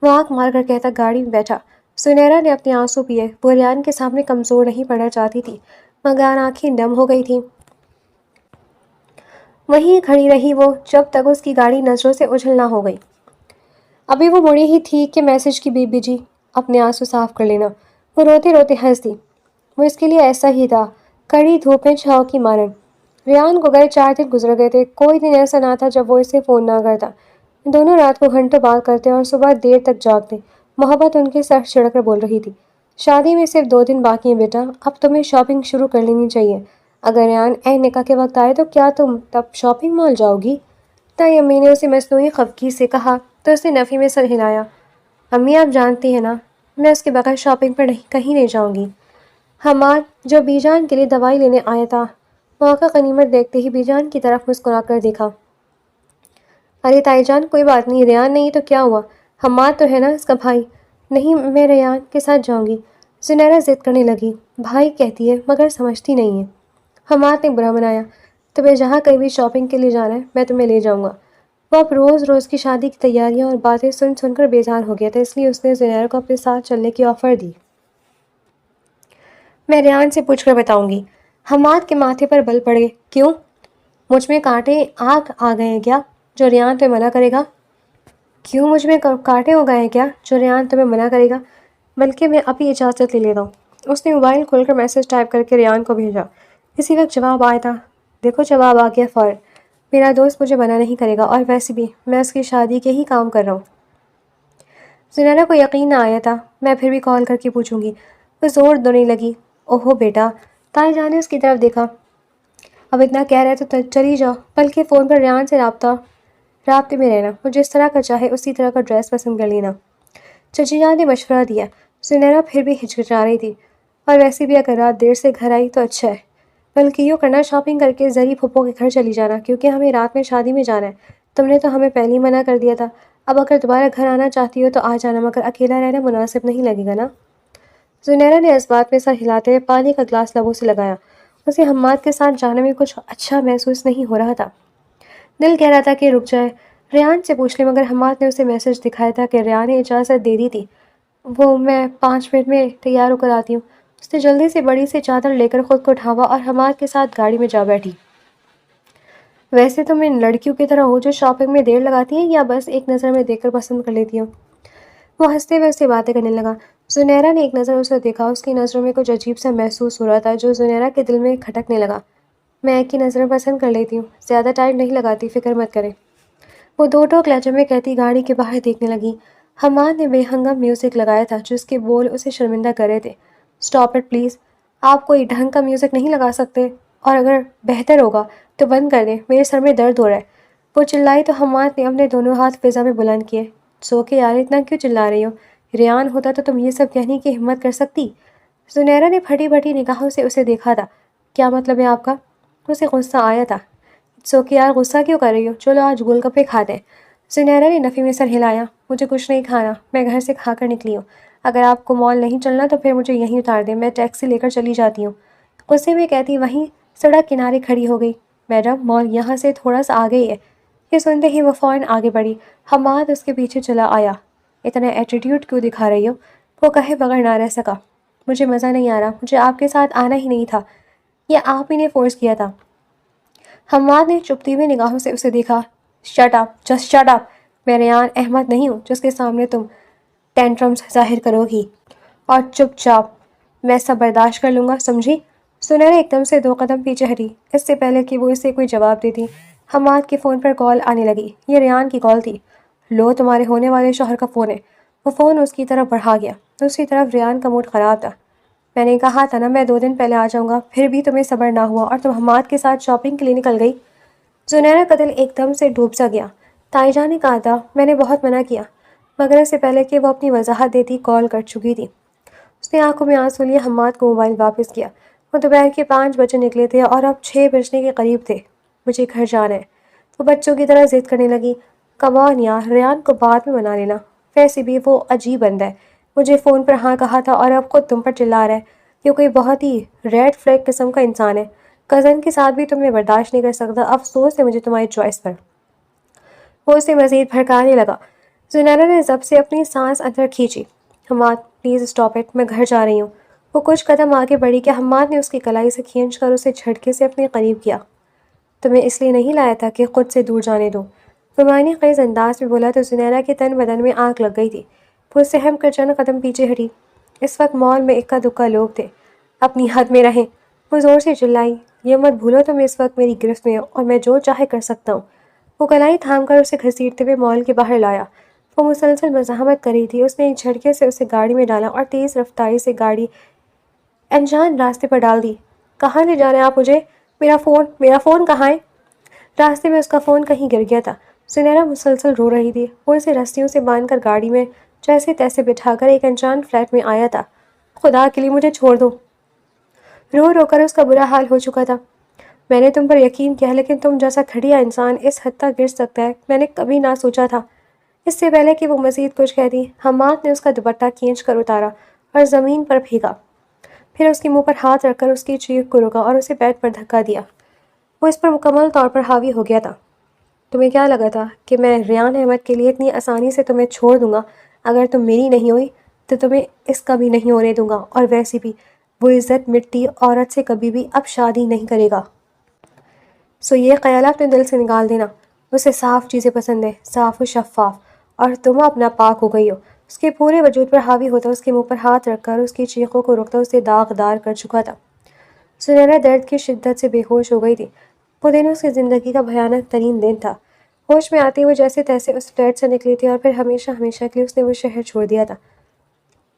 وہ آنکھ مار کر کہتا گاڑی میں بیٹھا۔ زنیرہ نے اپنے آنسو پیے۔ وہ ریان کے سامنے کمزور نہیں پڑنا چاہتی تھی، مگر آنکھیں نم ہو گئی تھیں۔ وہیں کھڑی رہی وہ جب تک اس کی گاڑی نظروں سے اوجھل نہ ہو گئی۔ ابھی وہ مڑی ہی تھی کہ میسج کی بی بی جی، اپنے آنسو صاف کر لینا۔ وہ روتے روتے ہنس دی۔ وہ اس کے لیے ایسا ہی تھا، کڑی دھوپ میں چھاؤں کی مانند۔ ریان کو گئے 4 دن گزر گئے تھے، کوئی دن ایسا نہ تھا جب وہ اسے فون نہ کرتا۔ دونوں رات کو گھنٹوں بات کرتے اور صبح دیر تک جاگتے۔ محبت ان کے سر چڑھ کر بول رہی تھی، شادی میں صرف 2 دن باقی ہیں بیٹا، اب تمہیں شاپنگ شروع کر لینی چاہیے۔ اگر ریان عین نکاح کے وقت آئے تو کیا تم تب شاپنگ مال جاؤ گی؟ تائی امی نے اسے مصنوعی خفگی سے کہا تو اس نے نفی میں سر ہلایا۔ امی آپ جانتی ہیں نا، میں اس کے بغیر شاپنگ پر کہیں نہیں جاؤں گی۔ حماد جو بی جان کے لیے دوائی لینے آیا تھا، موقع غنیمت دیکھتے ہی بی جان کی طرف مسکرا کر دیکھا۔ ارے تائی جان کوئی بات نہیں، ریان نہیں تو کیا ہوا، حماد تو ہے نا اس کا بھائی۔ نہیں میں ریان کے ساتھ جاؤں گی، زنیرہ ضد کرنے لگی۔ بھائی کہتی ہے مگر سمجھتی نہیں ہے۔ حماد نے برا منایا، تمہیں جہاں کہیں بھی شاپنگ کے لیے جانا ہے میں تمہیں لے جاؤں گا۔ وہ اب روز روز کی شادی کی تیاریاں اور باتیں سن سن کر بیزار ہو گیا تھا، اس لیے اس نے زنیرہ کو اپنے ساتھ چلنے کی آفر دی۔ میں ریان سے پوچھ کر بتاؤں گی۔ حماد کے ماتھے پر بل پڑے۔ کیوں؟ مجھ میں کانٹے آ گئے ہیں کیا جو ریان تمہیں منع کرے گا؟ کیوں مجھ میں کانٹے ہو گئے ہیں کیا جو ریان تمہیں منع کرے گا؟ بلکہ میں ابھی اجازت لے لیتا ہوں۔ اس نے موبائل کھول کر میسج ٹائپ کر کے ریان کو بھیجا۔ اسی وقت جواب آیا تھا، دیکھو جواب آ گیا فوراً، میرا دوست مجھے منع نہیں کرے گا اور ویسے بھی میں اس کی شادی کے ہی کام کر رہا ہوں۔ زنیرہ کو یقین نہ آیا تھا، میں پھر بھی کال کر کے پوچھوں گی۔ وہ زور دینے لگی، اوہو بیٹا۔ تائی جان نے اس کی طرف دیکھا، اب اتنا کہہ رہے تو چلی جاؤ، بلکہ فون پر ریان سے رابطے میں رہنا، وہ جس طرح کا چاہے اسی طرح کا ڈریس پسند کر لینا۔ چچی جان نے مشورہ دیا۔ زنیرہ پھر بھی ہچکچا رہی تھی، اور ویسے بھی اگر رات دیر سے گھر آئی تو اچھا ہے، بلکہ یوں کرنا شاپنگ کر کے زری پھپھو کے گھر چلی جانا، کیونکہ ہمیں رات میں شادی میں جانا ہے۔ تم نے تو ہمیں پہلے ہی منع کر دیا تھا، اب اگر دوبارہ گھر آنا چاہتی ہو تو آ جانا، مگر اکیلا رہنا مناسب نہیں لگے گا نا۔ زنیرہ نے اس بات میں سر ہلاتے ہوئے پانی کا گلاس لبوں سے لگایا۔ اسے حماد کے ساتھ جانے میں کچھ اچھا محسوس نہیں ہو رہا تھا، دل کہہ رہا تھا کہ رک جائے، ریان سے پوچھ لے، مگر حماد نے اسے میسج دکھایا تھا کہ ریان نے اجازت دے دی تھی، وہ میں 5 منٹ میں تیار ہو کر آتی ہوں۔ اس نے جلدی سے بڑی سی چادر لے کر خود کو ڈھانپا اور حماد کے ساتھ گاڑی میں جا بیٹھی۔ ویسے تم ان لڑکیوں کی طرح ہو جو شاپنگ میں دیر لگاتی ہیں، یا بس ایک نظر میں دیکھ کر پسند کر لیتی ہو؟ وہ ہنستے ہوئے اس سے باتیں کرنے لگا۔ زنیرہ نے ایک نظر اسے دیکھا، اس کی نظروں میں کچھ عجیب سا محسوس ہو رہا تھا جو زنیرہ کے دل میں کھٹکنے لگا۔ میں ایک ہی نظر میں پسند کر لیتی ہوں، زیادہ ٹائم نہیں لگاتی، فکر مت کریں۔ وہ 2 ٹوک لہجے میں کہتی گاڑی کے باہر دیکھنے لگی۔ حماد نے بے ہنگم میوزک لگایا تھا جس کے بول اسے شرمندہ کر رہے تھے۔ اسٹاپ اٹ پلیز، آپ کوئی ڈھنگ کا میوزک نہیں لگا سکتے، اور اگر بہتر ہوگا تو بند کر دیں، میرے سر میں درد ہو رہا ہے۔ وہ چلائی تو حماد نے اپنے دونوں ہاتھ فضا میں بلند کیے۔ سو کے یار اتنا کیوں چلا رہی ہو؟ ریان ہوتا تو تم یہ سب کہنے کی ہمت کر سکتی؟ زنیرہ نے پھٹی پھٹی نگاہوں سے اسے دیکھا تھا۔ کیا مطلب ہے آپ کا؟ اسے غصہ آیا تھا۔ سو کے یار غصہ کیوں کر رہی ہو؟ چلو آج گول گپے کھاتے ہیں۔ زنیرہ نے نفی میں سر ہلایا، مجھے کچھ نہیں کھانا، میں گھر سے کھا کر نکلی ہوں۔ اگر آپ کو مال نہیں چلنا تو پھر مجھے یہیں اتار دیں، میں ٹیکسی لے کر چلی جاتی ہوں۔ غصے میں کہتی وہیں سڑک کنارے کھڑی ہو گئی۔ میڈم مال یہاں سے تھوڑا سا آگے ہی ہے۔ یہ سنتے ہی وہ فوراً آگے بڑھی۔ حماد اس کے پیچھے چلا آیا۔ اتنا ایٹیٹیوڈ کیوں دکھا رہی ہو؟ وہ کہے بغیر نہ رہ سکا، مجھے مزہ نہیں آ رہا، مجھے آپ کے ساتھ آنا ہی نہیں تھا، یہ آپ ہی نے فورس کیا تھا۔ حماد نے چپتی ہوئی نگاہوں سے اسے دیکھا۔ Shut up, just shut up, میں ریان احمد نہیں ہوں جس کے سامنے تم ٹینٹرمز ظاہر کرو گی، اور چپ چاپ میں سب برداشت کر لوں گا، سمجھی؟ زنیرہ ایک دم سے 2 قدم پیچھے ہٹی، اس سے پہلے کہ وہ اسے کوئی جواب دیتی۔ حماد کے فون پر کال آنے لگی، یہ ریان کی کال تھی۔ لو تمہارے ہونے والے شوہر کا فون ہے۔ وہ فون اس کی طرف بڑھا گیا، دوسری طرف ریان کا موڈ خراب تھا۔ میں نے کہا تھا نا میں 2 دن پہلے آ جاؤں گا، پھر بھی تمہیں صبر نہ ہوا اور تم حماد کے ساتھ شاپنگ کے لیے نکل گئی۔ زنیرہ کا دل ایک دم سے ڈوب سا گیا۔ تائی جان نے کہا تھا، میں نے بہت منع کیا، مگر اس سے پہلے کہ وہ اپنی وضاحت دیتی کال کٹ چکی تھی۔ اس نے آنکھوں میں آنسو لیے حماد کو موبائل واپس کیا۔ وہ دوپہر کے 5 بجے نکلے تھے اور اب 6 بجنے کے قریب تھے۔ مجھے گھر جانا ہے، وہ بچوں کی طرح ضد کرنے لگی۔ کم آن یار، ریان کو بعد میں منا لینا، ویسے بھی وہ عجیب بندہ ہے، مجھے فون پر ہاں کہا تھا اور اب خود تم پر چلا رہا ہے، یہ کوئی بہت ہی ریڈ فلیگ قسم کا انسان ہے۔ کزن کے ساتھ بھی تمہیں برداشت نہیں کر سکتا، افسوس ہے مجھے تمہاری چوائس پر۔ وہ اسے مزید بھڑکانے لگا۔ زنیرہ نے ضبط سے اپنی سانس اندر کھینچی۔ حماد پلیز اسٹاپ اٹ، میں گھر جا رہی ہوں۔ وہ کچھ قدم آگے بڑھی کہ حماد نے اس کی کلائی سے کھینچ کر اسے جھٹکے سے اپنے قریب کیا۔ تمہیں اس لیے نہیں لایا تھا کہ خود سے دور جانے دو، گمانی خیز انداز میں بولا تو زنیرہ کے تن بدن میں آگ لگ گئی تھی۔ وہ سہم کر چند قدم پیچھے ہٹی۔ اس وقت مال میں اکا دکا لوگ تھے۔ اپنی حد میں رہیں۔ وہ زور سے چلائی، یہ مت بھولو تم اس وقت میری گرفت میں ہو اور میں جو چاہے کر سکتا ہوں۔ وہ کلائی تھام کر اسے گھسیٹتے ہوئے مال کے باہر لایا۔ وہ مسلسل مزاحمت کر رہی تھی۔ اس نے ایک جھٹکے سے اسے گاڑی میں ڈالا اور تیز رفتاری سے گاڑی انجان راستے پر ڈال دی۔ کہاں لے جانا ہے آپ مجھے؟ میرا فون کہاں ہے؟ راستے میں اس کا فون کہیں گر گیا تھا۔ زنیرہ مسلسل رو رہی تھی۔ وہ اسے رسیوں سے باندھ کر گاڑی میں جیسے تیسے بٹھا کر ایک انجان فلیٹ میں آیا تھا۔ خدا کے لیے مجھے چھوڑ دو۔ رو رو کر اس کا برا حال ہو چکا تھا۔ میں نے تم پر یقین کیا لیکن تم جیسا گھٹیا انسان اس حد تک گر سکتا ہے میں نے کبھی نہ سوچا تھا۔ اس سے پہلے کہ وہ مزید کچھ کہتی، حماد نے اس کا دوپٹہ کھینچ کر اتارا اور زمین پر پھینکا۔ پھر اس کے منہ پر ہاتھ رکھ کر اس کی چیخ کو روکا اور اسے بیڈ پر دھکا دیا۔ وہ اس پر مکمل طور پر حاوی ہو گیا تھا۔ تمہیں کیا لگا تھا کہ میں ریان احمد کے لیے اتنی آسانی سے تمہیں چھوڑ دوں گا؟ اگر تم میری نہیں ہوئی تو تمہیں اس کا بھی نہیں ہونے دوں گا، اور ویسے بھی وہ عزت مٹی عورت سے کبھی بھی اب شادی نہیں کرے گا۔ سو یہ خیال اپنے دل سے نکال دینا۔ اسے صاف چیزیں پسند ہیں، صاف و شفاف، اور تم اپنا پاک ہو گئی ہو۔ اس کے پورے وجود پر حاوی ہوتا، اس کے منہ پر ہاتھ رکھ کر اس کی چیخوں کو روکتا، اسے داغدار کر چکا تھا۔ سنیرا درد کی شدت سے بے ہوش ہو گئی تھی۔ وہ دن اس کی زندگی کا بھیانک ترین دن تھا۔ ہوش میں آتے ہوئے جیسے تیسے اس فلیٹ سے نکلی تھی اور پھر ہمیشہ ہمیشہ کے لیے اس نے وہ شہر چھوڑ دیا تھا۔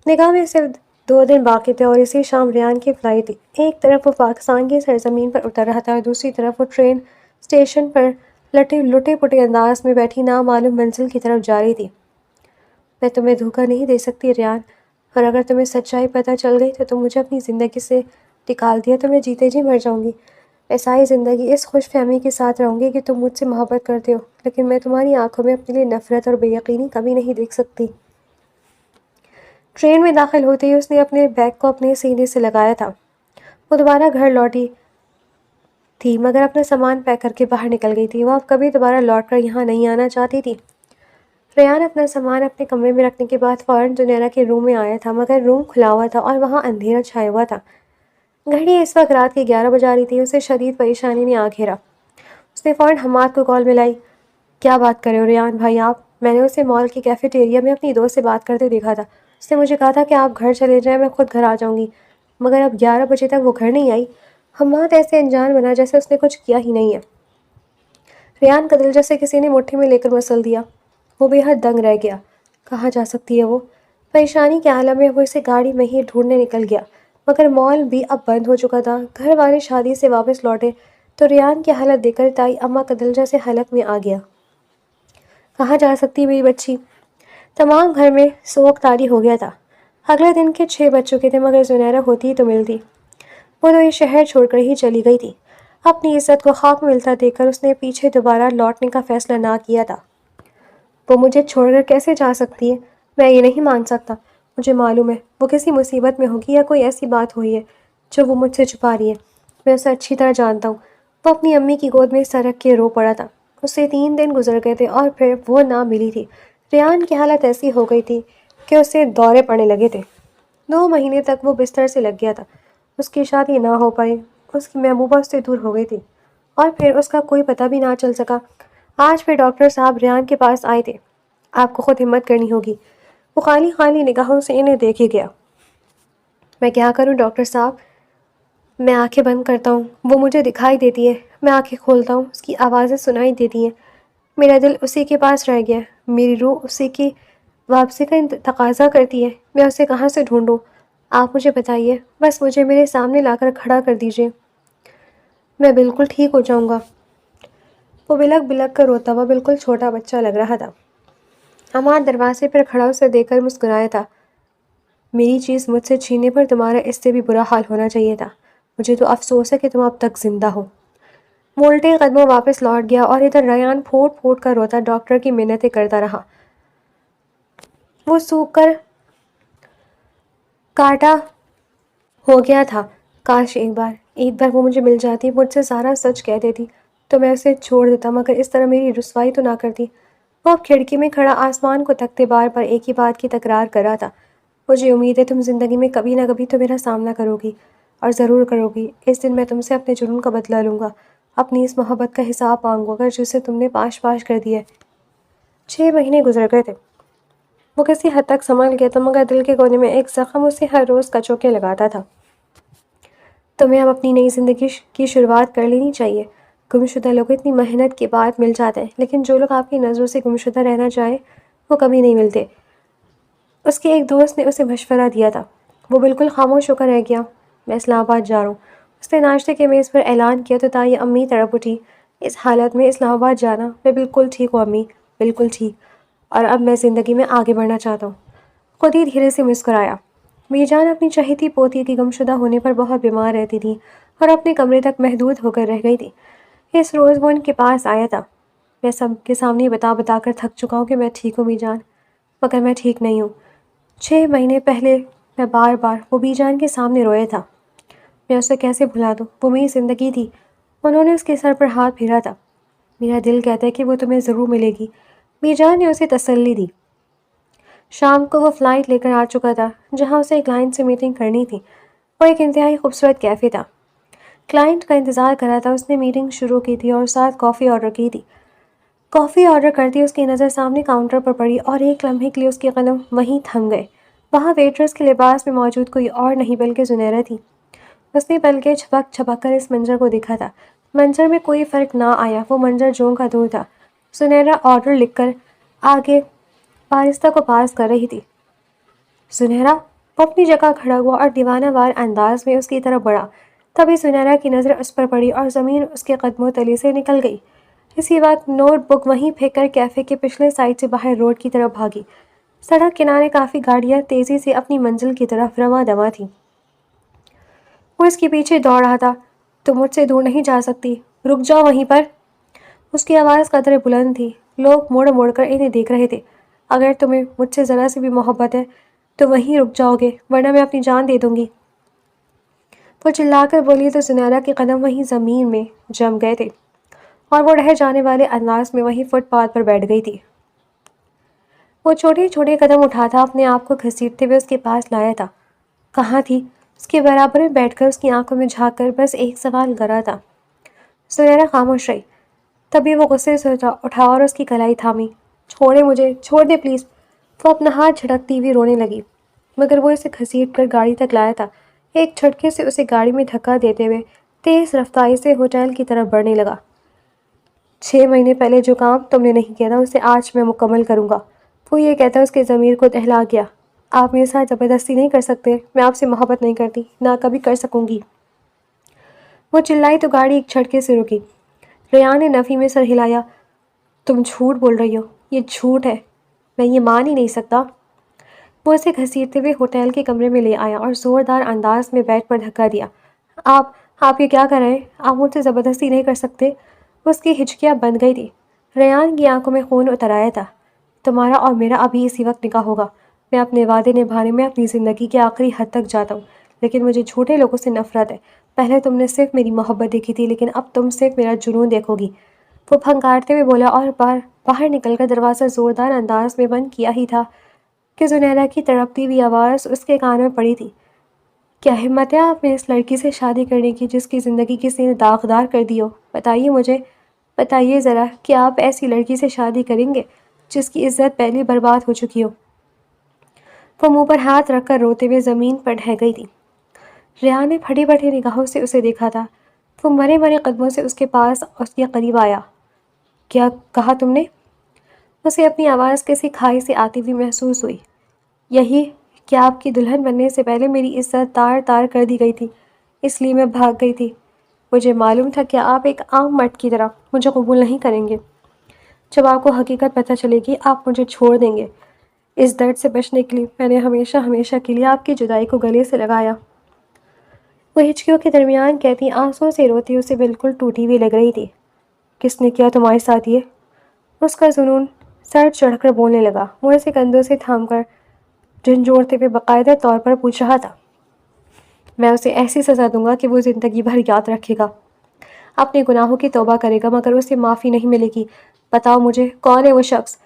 نگاہ میں صرف 2 دن باقی تھے اور اسی شام ریان کی فلائٹ تھی۔ ایک طرف وہ پاکستان کی سرزمین پر اتر رہا تھا اور دوسری طرف وہ ٹرین اسٹیشن پر لٹے پٹے انداز میں بیٹھی نامعلوم منزل کی طرف جا رہی تھی۔ میں تمہیں دھوکہ نہیں دے سکتی ریان، اور اگر تمہیں سچائی پتہ چل گئی تو تم مجھے اپنی زندگی سے نکال دیا تو میں جیتے جی مر جاؤں گی۔ میں ساری زندگی اس خوش فہمی کے ساتھ رہوں گی کہ تم مجھ سے محبت کرتے ہو، لیکن میں تمہاری آنکھوں میں اپنے لیے نفرت اور بے یقینی کبھی نہیں دیکھ سکتی۔ ٹرین میں داخل ہوتے ہی اس نے اپنے بیگ کو اپنے سینے سے لگایا تھا۔ وہ دوبارہ گھر لوٹی تھی مگر اپنا سامان پیک کر کے باہر نکل گئی تھی۔ وہ اب کبھی دوبارہ لوٹ کر یہاں نہیں آنا چاہتی تھی۔ ریان اپنا سامان اپنے کمرے میں رکھنے کے بعد فوراً زنیرہ کے روم میں آیا تھا، مگر روم کھلا ہوا تھا اور وہاں اندھیرا چھایا ہوا تھا۔ گھڑی اس وقت رات کے 11 بجا رہی تھی۔ اسے شدید پریشانی نے آ گھیرا۔ اس نے فوراً حماد کو کال ملائی۔ کیا بات کر رہے ہو ریان بھائی آپ؟ میں نے اسے مال کی کیفیٹیریا میں اپنی دوست سے بات کرتے دیکھا تھا۔ اس نے مجھے کہا تھا کہ آپ گھر چلے جائیں، میں خود گھر آ جاؤں گی، مگر اب 11 بجے تک وہ گھر نہیں آئی۔ حماد ایسے انجان بنا جیسے اس نے کچھ کیا ہی نہیں ہے۔ ریان کا دل جیسے کسی نے مٹھی میں لے کر مسل دیا۔ وہ بے حد دنگ رہ گیا۔ کہاں جا سکتی ہے وہ؟ پریشانی کے عالم میں وہ اسے گاڑی میں ہی ڈھونڈنے نکل گیا، مگر مال بھی اب بند ہو چکا تھا۔ گھر والے شادی سے واپس لوٹے تو ریان کی حالت دیکھ کر تائی اماں کا دل جیسے حلق میں آ گیا۔ کہاں جا سکتی میری بچی؟ تمام گھر میں سوگ طاری ہو گیا تھا۔ اگلے دن کے 6 بج چکے تھے مگر زنیرہ ہوتی ہی تو ملتی۔ وہ تو یہ شہر چھوڑ کر ہی چلی گئی تھی۔ اپنی عزت کو خاک میں ملتا دیکھ کر اس نے پیچھے دوبارہ لوٹنے کا فیصلہ نہ کیا تھا۔ وہ مجھے چھوڑ کر کیسے جا سکتی ہے؟ میں یہ نہیں مان سکتا۔ مجھے معلوم ہے وہ کسی مصیبت میں ہوگی یا کوئی ایسی بات ہوئی ہے جو وہ مجھ سے چھپا رہی ہے۔ میں اسے اچھی طرح جانتا ہوں۔ وہ اپنی امی کی گود میں سر رکھ کے رو پڑا تھا۔ اس سے 3 دن گزر گئے تھے اور پھر وہ نہ ملی تھی۔ ریان کی حالت ایسی ہو گئی تھی کہ اسے دورے پڑنے لگے تھے۔ 2 مہینے تک وہ بستر سے لگ گیا تھا۔ اس کی شادی نہ ہو پائی، اس کی محبوبہ اس سے دور ہو گئی تھی، اور پھر اس کا کوئی پتہ بھی نہ چل سکا۔ آج پھر ڈاکٹر صاحب ریان کے پاس آئے تھے۔ آپ کو خود ہمت کرنی ہوگی۔ وہ خالی خالی نگاہوں سے انہیں دیکھے گیا۔ میں کیا کروں ڈاکٹر صاحب؟ میں آنکھیں بند کرتا ہوں، وہ مجھے دکھائی دیتی ہے۔ میں آنکھیں کھولتا ہوں، اس کی آوازیں سنائی دیتی ہیں۔ میرا دل اسی کے پاس رہ گیا، میری روح اسی کی واپسی کا تقاضا کرتی ہے۔ میں اسے کہاں سے ڈھونڈوں؟ آپ مجھے بتائیے، بس مجھے میرے سامنے لا کر کھڑا کر دیجیے، میں بالکل ٹھیک ہو جاؤں گا۔ وہ بلک بلک کر روتا ہوا بالکل چھوٹا بچہ لگ رہا تھا۔ حماد دروازے پر کھڑا اسے دیکھ کر مسکرایا تھا۔ میری چیز مجھ سے چھیننے پر تمہارا اس سے بھی برا حال ہونا چاہیے تھا۔ مجھے تو افسوس ہے کہ تم اب تک زندہ ہو۔ وہ الٹے قدموں واپس لوٹ گیا اور ادھر ریان پھوٹ پھوٹ کر روتا ڈاکٹر کی منتیں کرتا رہا۔ وہ سوکھ کر کاٹا ہو گیا تھا۔ کاش ایک بار وہ مجھے مل جاتی، مجھ سے سارا سچ کہہ دیتی تو میں اسے چھوڑ دیتا، مگر اس طرح میری رسوائی تو نہ کرتی۔ وہ اب کھڑکی میں کھڑا آسمان کو تکتے بار بار ایک ہی بات کی تکرار کر رہا تھا۔ مجھے امید ہے تم زندگی میں کبھی نہ کبھی تو میرا سامنا کرو گی، اور ضرور کرو گی۔ اس دن میں تم سے اپنے جنون کا بدلہ لوں گا، اپنی اس محبت کا حساب مانگوں گا جسے تم نے پاش پاش کر دیا ہے۔ 6 مہینے گزر گئے تھے۔ وہ کسی حد تک سنبھل گیا تھا، مگر دل کے کونے میں ایک زخم اسے ہر روز کچوکے لگاتا تھا۔ تمہیں اب اپنی نئی زندگی کی شروعات کر لینی چاہیے۔ گمشدہ لوگ اتنی محنت کے بعد مل جاتے ہیں، لیکن جو لوگ آپ کی نظروں سے گمشدہ رہنا چاہیں وہ کبھی نہیں ملتے۔ اس کے ایک دوست نے اسے مشورہ دیا تھا۔ وہ بالکل خاموش ہو کر رہ گیا۔ میں اسلام آباد جا رہا ہوں۔ اس نے ناشتے کے میز پر اعلان کیا تو تائی امی تڑپ اٹھی۔ اس حالت میں اسلام آباد جانا؟ میں بالکل ٹھیک ہوں امی، بالکل ٹھیک، اور اب میں زندگی میں آگے بڑھنا چاہتا ہوں۔ خود ہی دھیرے سے مسکرایا۔ میری جان اپنی چہیتی پوتی کی گمشدہ ہونے پر بہت بیمار رہتی تھی اور اپنے کمرے تک محدود ہو کر رہ گئی تھی۔ اس روز وہ ان کے پاس آیا تھا۔ میں سب کے سامنے بتا بتا کر تھک چکا ہوں کہ میں ٹھیک ہوں می جان، مگر میں ٹھیک نہیں ہوں۔ 6 مہینے پہلے میں بار بار وہ بی جان کے سامنے رویا تھا۔ میں اسے کیسے بھلا دوں؟ وہ میری زندگی تھی۔ انہوں نے اس کے سر پر ہاتھ پھیرا تھا۔ میرا دل کہتا ہے کہ وہ تمہیں ضرور ملے گی، بی جان نے اسے تسلی دی۔ شام کو وہ فلائٹ لے کر آ چکا تھا جہاں اسے کلائنٹ سے میٹنگ کرنی تھی۔ وہ ایک انتہائی خوبصورت کیفے تھا۔ کلائنٹ کا انتظار کر رہا تھا۔ اس نے میٹنگ شروع کی تھی اور ساتھ کافی آرڈر کی تھی۔ کافی آرڈر کرتی اس کی نظر سامنے کاؤنٹر پر پڑی اور ایک لمحے کے لیے اس کے قدم وہیں تھم گئے۔ وہاں ویٹرس کے لباس میں موجود کوئی اور نہیں بلکہ زنیرہ تھی۔ اس نے پلکیں چھپک چھپک کر اس منظر کو دیکھا تھا۔ منظر میں کوئی فرق نہ آیا، وہ منظر جوں کا توں تھا۔ زنیرہ آرڈر لکھ کر آگے بارسٹا کو پاس کر رہی تھی۔ زنیرہ! وہ اپنی جگہ کھڑا ہوا اور دیوانہ وار انداز میں اس کی طرف بڑھا۔ تبھی زنیرہ کی نظر اس پر پڑی اور زمین اس کے قدموں تلے سے نکل گئی۔ اسی وقت نوٹ بک وہیں پھینک کر کیفے کے پچھلے سائڈ سے باہر روڈ کی طرف بھاگی۔ سڑک کنارے کافی گاڑیاں تیزی سے اپنی منزل کی طرف رواں دواں تھیں۔ وہ اس کے پیچھے دوڑ رہا تھا۔ تم مجھ سے دور نہیں جا سکتی، رک جاؤ وہیں پر۔ اس کی آواز قدرے بلند تھی۔ لوگ مڑ مڑ کر انہیں دیکھ رہے تھے۔ اگر تمہیں مجھ سے ذرا سی بھی محبت ہے تو وہیں رک جاؤ گے، ورنہ میں اپنی جان دے دوں گی۔ وہ چلا کر بولی تو زنیرہ کے قدم وہیں زمین میں جم گئے تھے اور وہ رہ جانے والے انداز میں وہیں فٹ پاتھ پر بیٹھ گئی تھی۔ وہ چھوٹے چھوٹے قدم اٹھاتا اپنے آپ کو گھسیٹتے ہوئے اس کے پاس لایا تھا۔ کہاں تھی؟ اس کے برابر میں بیٹھ کر اس کی آنکھوں میں جھانک کر بس ایک سوال کرا تھا۔ زنیرہ خاموش رہی۔ تبھی وہ غصے سے اٹھا اور اس کی کلائی تھامی۔ چھوڑے مجھے، چھوڑ دے پلیز۔ وہ اپنا ہاتھ جھٹکتی ہوئی رونے لگی، مگر وہ اسے گھسیٹ کر گاڑی تک لایا تھا۔ ایک جھٹکے سے اسے گاڑی میں دھکا دیتے ہوئے تیز رفتاری سے ہوٹل کی طرف بڑھنے لگا۔ 6 مہینے پہلے جو کام تم نے نہیں کیا تھا اسے آج میں مکمل کروں گا۔ وہ یہ کہتا اس کے ضمیر کو دہلا گیا۔ آپ میرے ساتھ زبردستی نہیں کر سکتے، میں آپ سے محبت نہیں کرتی، نہ کبھی کر سکوں گی۔ وہ چلائی تو گاڑی ایک جھٹکے سے رکی۔ ریان نے نفی میں سر ہلایا۔ تم جھوٹ بول رہی ہو، یہ جھوٹ ہے، میں یہ مان ہی نہیں سکتا۔ وہ اسے گھسیٹتے ہوئے ہوٹل کے کمرے میں لے آیا اور زوردار انداز میں بیڈ پر دھکا دیا۔ آپ یہ کیا کر رہے ہیں؟ آپ مجھ سے زبردستی نہیں کر سکتے۔ اس کی ہچکیاں بند گئی تھی۔ ریان کی آنکھوں میں خون اتر آیا تھا۔ تمہارا اور میرا ابھی اسی وقت نکاح ہوگا۔ میں اپنے وعدے نبھانے میں اپنی زندگی کے آخری حد تک جاتا ہوں، لیکن مجھے جھوٹے لوگوں سے نفرت ہے۔ پہلے تم نے صرف میری محبت دیکھی تھی، لیکن اب تم صرف میرا جنون دیکھو گی۔ وہ پھنکارتے ہوئے بولا اور باہر نکل کر دروازہ زوردار انداز میں بند کیا ہی تھا کہ زنیرہ کی تڑپتی ہوئی آواز اس کے کان میں پڑی تھی۔ کیا ہمت ہے آپ نے اس لڑکی سے شادی کرنے کی جس کی زندگی کسی نے داغدار کر دی ہو؟ بتائیے مجھے، بتائیے ذرا کہ آپ ایسی لڑکی سے شادی کریں گے جس کی عزت پہلے برباد ہو چکی ہو۔ وہ منہ پر ہاتھ رکھ کر روتے ہوئے زمین پر ڈھہ گئی تھی۔ ریان نے پھٹی پھٹی نگاہوں سے اسے دیکھا تھا۔ وہ مرے مرے قدموں سے اس کے پاس اس کے قریب آیا۔ کیا کہا تم نے؟ اسے اپنی آواز کسی کھائی سے آتی ہوئی محسوس ہوئی۔ یہی کہ آپ کی دلہن بننے سے پہلے میری عزت تار تار کر دی گئی تھی، اس لیے میں بھاگ گئی تھی۔ مجھے معلوم تھا کہ آپ ایک عام مرد کی طرح مجھے قبول نہیں کریں گے۔ جب آپ کو حقیقت پتہ چلے گی آپ مجھے چھوڑ دیں گے۔ اس درد سے بچنے کے لیے میں نے ہمیشہ ہمیشہ کے لیے آپ کی جدائی کو گلے سے لگایا۔ وہ ہچکیوں کے درمیان کہتی آنسوں سے روتی اسے بالکل ٹوٹی ہوئی لگ رہی تھی۔ کس نے کیا تمہارے ساتھ یہ؟ اس کا جنون سر چڑھ کر بولنے لگا۔ وہ اسے کندھوں سے تھام کر جھنجھوڑتے ہوئے باقاعدہ طور پر پوچھ رہا تھا۔ میں اسے ایسی سزا دوں گا کہ وہ زندگی بھر یاد رکھے گا، اپنے گناہوں کی توبہ کرے گا، مگر اسے معافی نہیں ملے گی۔ بتاؤ مجھے کون ہے وہ شخص؟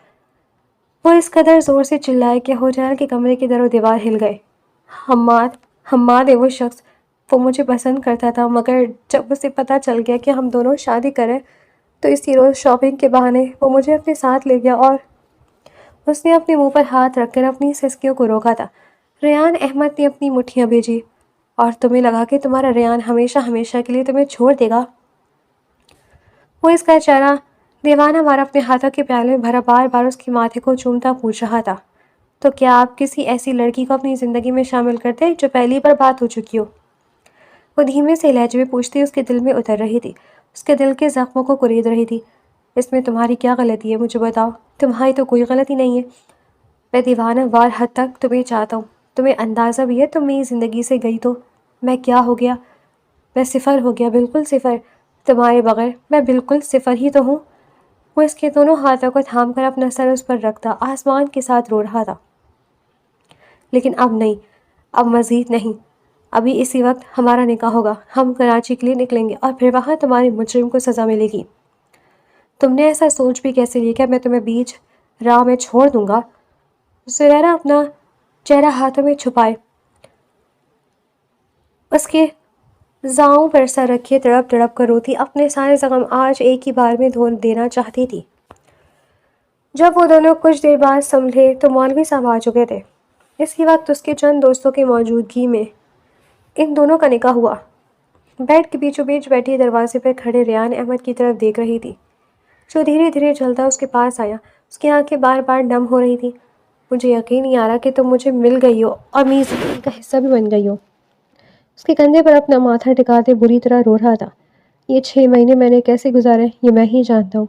وہ اس قدر زور سے چلائے کہ ہوٹل کے کمرے کے در و دیوار ہل گئے۔ حماد ہے وہ شخص۔ وہ مجھے پسند کرتا تھا، مگر جب اسے پتہ چل گیا کہ ہم دونوں شادی کریں تو اسی روز شاپنگ کے بہانے وہ مجھے اپنے ساتھ لے گیا اور اس نے اپنے منہ پر ہاتھ رکھ کر اپنی سسکیوں کو روکا تھا۔ ریان احمد نے اپنی مٹھیاں بھیجی اور تمہیں لگا کہ تمہارا ریان ہمیشہ ہمیشہ کے لیے تمہیں چھوڑ دے گا؟ وہ اس کا چہرہ دیوانہ مارا اپنے ہاتھوں کے پیالے میں بھرا بار بار اس کے ماتھے کو چومتا پوچھ رہا تھا، تو کیا آپ کسی ایسی لڑکی کو اپنی زندگی میں شامل کرتے جو پہلی بار بات ہو چکی ہو؟ وہ دھیمے سے لہجے میں پوچھتی اس کے دل میں اتر رہی تھی، اس کے دل کے زخموں کو کرید رہی تھی۔ اس میں تمہاری کیا غلطی ہے؟ مجھے بتاؤ، تمہاری تو کوئی غلطی نہیں ہے۔ میں دیوانہ وار حد تک تمہیں چاہتا ہوں، تمہیں اندازہ بھی ہے تم میری زندگی سے گئی تو میں کیا ہو گیا؟ میں صفر ہو گیا، بالکل صفر، تمہارے بغیر میں بالکل صفر ہی تو ہوں۔ وہ اس کے دونوں ہاتھوں کو تھام کر اپنا سر اس پر رکھتا آسمان کے ساتھ رو رہا تھا۔ لیکن اب نہیں، اب مزید نہیں، ابھی اسی وقت ہمارا نکاح ہوگا، ہم کراچی کے لیے نکلیں گے اور پھر وہاں تمہارے مجرم کو سزا ملے گی۔ تم نے ایسا سوچ بھی کیسے لیا کہ میں تمہیں بیچ راہ میں چھوڑ دوں گا؟ زنیرہ اپنا چہرہ ہاتھوں میں چھپائے اس کے زاؤں پر سر رکھے تڑپ تڑپ کر روتی اپنے سارے زخم آج ایک ہی بار میں دھو دینا چاہتی تھی۔ جب وہ دونوں کچھ دیر بعد سنبھلے تو مولوی صاحب آ چکے تھے۔ اسی وقت اس کے چند دوستوں کی موجودگی میں ان دونوں کا نکاح ہوا۔ بیڈ کے بیچوں بیچ بیٹھی دروازے پر کھڑے ریان احمد کی طرف دیکھ رہی تھی، جو دھیرے دھیرے چلتا اس کے پاس آیا۔ اس کی آنکھیں بار بار نم ہو رہی تھی۔ مجھے یقین نہیں آ رہا کہ تم مجھے مل گئی ہو اور میری زندگی کا حصہ بھی بن گئی ہو۔ اس کے کندھے پر اپنا ماتھا ٹکاتے بری طرح رو رہا تھا۔ یہ 6 مہینے میں نے کیسے گزارے یہ میں ہی جانتا ہوں۔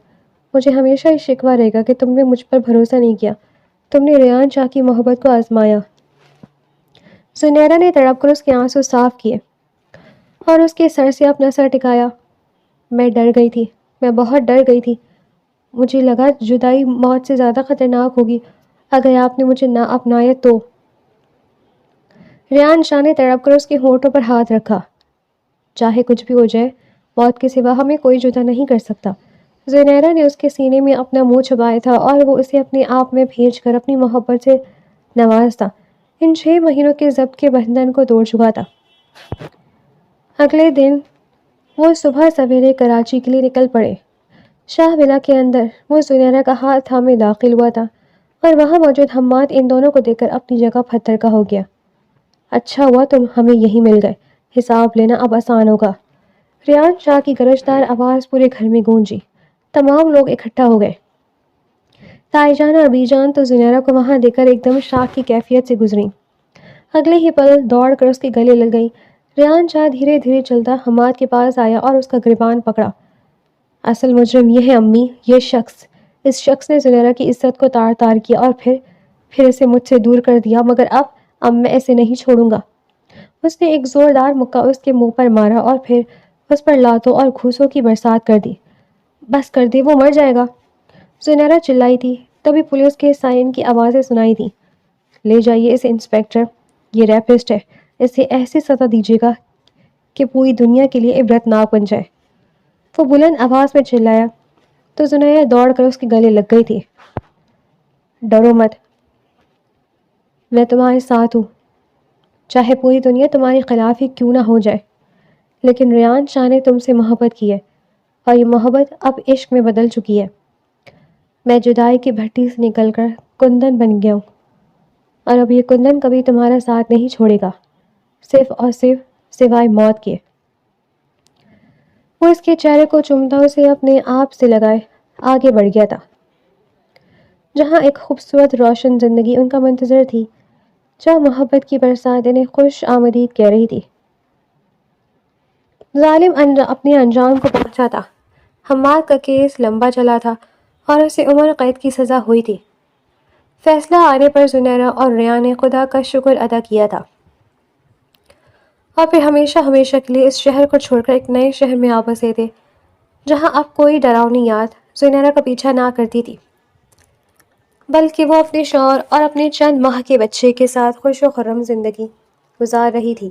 مجھے ہمیشہ یہ شکوہ رہے گا کہ تم نے مجھ پر بھروسہ نہیں کیا، تم نے ریان شاہ کی محبت کو آزمایا۔ زنیرہ نے تڑپ کر اس کے آنسو صاف کیے اور اس کے سر سے اپنا سر ٹکایا۔ میں ڈر گئی تھی، میں بہت ڈر گئی تھی۔ مجھے لگا جدائی موت سے زیادہ خطرناک ہوگی، اگر آپ نے مجھے نہ اپنایا تو۔ ریان شاہ نے تڑپ کر اس کے ہونٹوں پر ہاتھ رکھا۔ چاہے کچھ بھی ہو جائے، موت کے سوا ہمیں کوئی جدا نہیں کر سکتا۔ زنیرہ نے اس کے سینے میں اپنا منہ چھپایا تھا اور وہ اسے اپنے آپ میں بھیج کر اپنی محبت سے نوازتا ان 6 مہینوں کے ضبط کے بندھن کو توڑ چکا تھا۔ اگلے دن وہ صبح سویرے کراچی کے لیے نکل پڑے۔ شاہ ولا کے اندر وہ زنیرہ کا ہاتھ تھامے داخل ہوا تھا اور وہاں موجود حماد ان دونوں کو دیکھ کر اپنی جگہ پتھر کا ہو گیا۔ اچھا ہوا تم ہمیں یہی مل گئے، حساب لینا اب آسان ہوگا۔ ریان شاہ کی گرجدار آواز پورے گھر میں گونجی۔ تمام لوگ اکٹھا ہو گئے۔ تائی جان اور بی جان تو زنیرہ کو وہاں دیکھ کر ایک دم شاک کی کیفیت سے گزری۔ اگلے ہی پل دوڑ کر اس کے گلے لگ گئی۔ ریان شاہ دھیرے دھیرے چلتا حماد کے پاس آیا اور اس کا گریبان پکڑا۔ اصل مجرم یہ ہے امی، یہ شخص۔ اس شخص نے زنیرہ کی عزت کو تار تار کیا اور پھر اسے مجھ سے دور کر دیا، مگر اب میں اسے نہیں چھوڑوں گا۔ اس نے ایک زوردار مکہ اس کے منہ پر مارا اور پھر اس پر لاتوں اور گھوسوں کی برسات کر دی۔ بس کر دے، وہ مر جائے گا۔ زنیرہ چلائی تھی، تبھی پولیس کے سائرن کی آوازیں سنائی تھی۔ لے جائیے اسے انسپکٹر، یہ ریپسٹ ہے، اسے ایسی سزا دیجیے گا کہ پوری دنیا کے لیے عبرتناک بن جائے۔ وہ بلند آواز میں چلایا تو زنیرہ دوڑ کر اس کے گلے لگ گئی تھی۔ ڈرو مت، میں تمہارے ساتھ ہوں، چاہے پوری دنیا تمہارے خلاف ہی کیوں نہ ہو جائے۔ لیکن ریان شاہ نے تم سے محبت کی ہے اور یہ محبت اب عشق میں بدل چکی ہے۔ میں جدائی کی بھٹی سے نکل کر کندن بن گیا ہوں اور اب یہ کندن کبھی تمہارا ساتھ نہیں چھوڑے گا، صرف اور صرف سوائے موت کے۔ وہ اس کے چہرے کو چومتا اسے اپنے آپ سے لگائے آگے بڑھ گیا تھا، جہاں ایک خوبصورت روشن زندگی ان کا منتظر تھی، جہاں محبت کی برسات انہیں خوش آمدید کہہ رہی تھی۔ ظالم اپنے انجام کو پہنچا تھا۔ حماد کا کیس لمبا چلا تھا اور اسے عمر قید کی سزا ہوئی تھی۔ فیصلہ آنے پر زنیرہ اور ریان نے خدا کا شکر ادا کیا تھا اور پھر ہمیشہ ہمیشہ کے لیے اس شہر کو چھوڑ کر ایک نئے شہر میں آ بسے تھے، جہاں اب کوئی ڈراؤنی یاد زنیرہ کا پیچھا نہ کرتی تھی، بلکہ وہ اپنے شوہر اور اپنے چند ماہ کے بچے کے ساتھ خوش و خرم زندگی گزار رہی تھی۔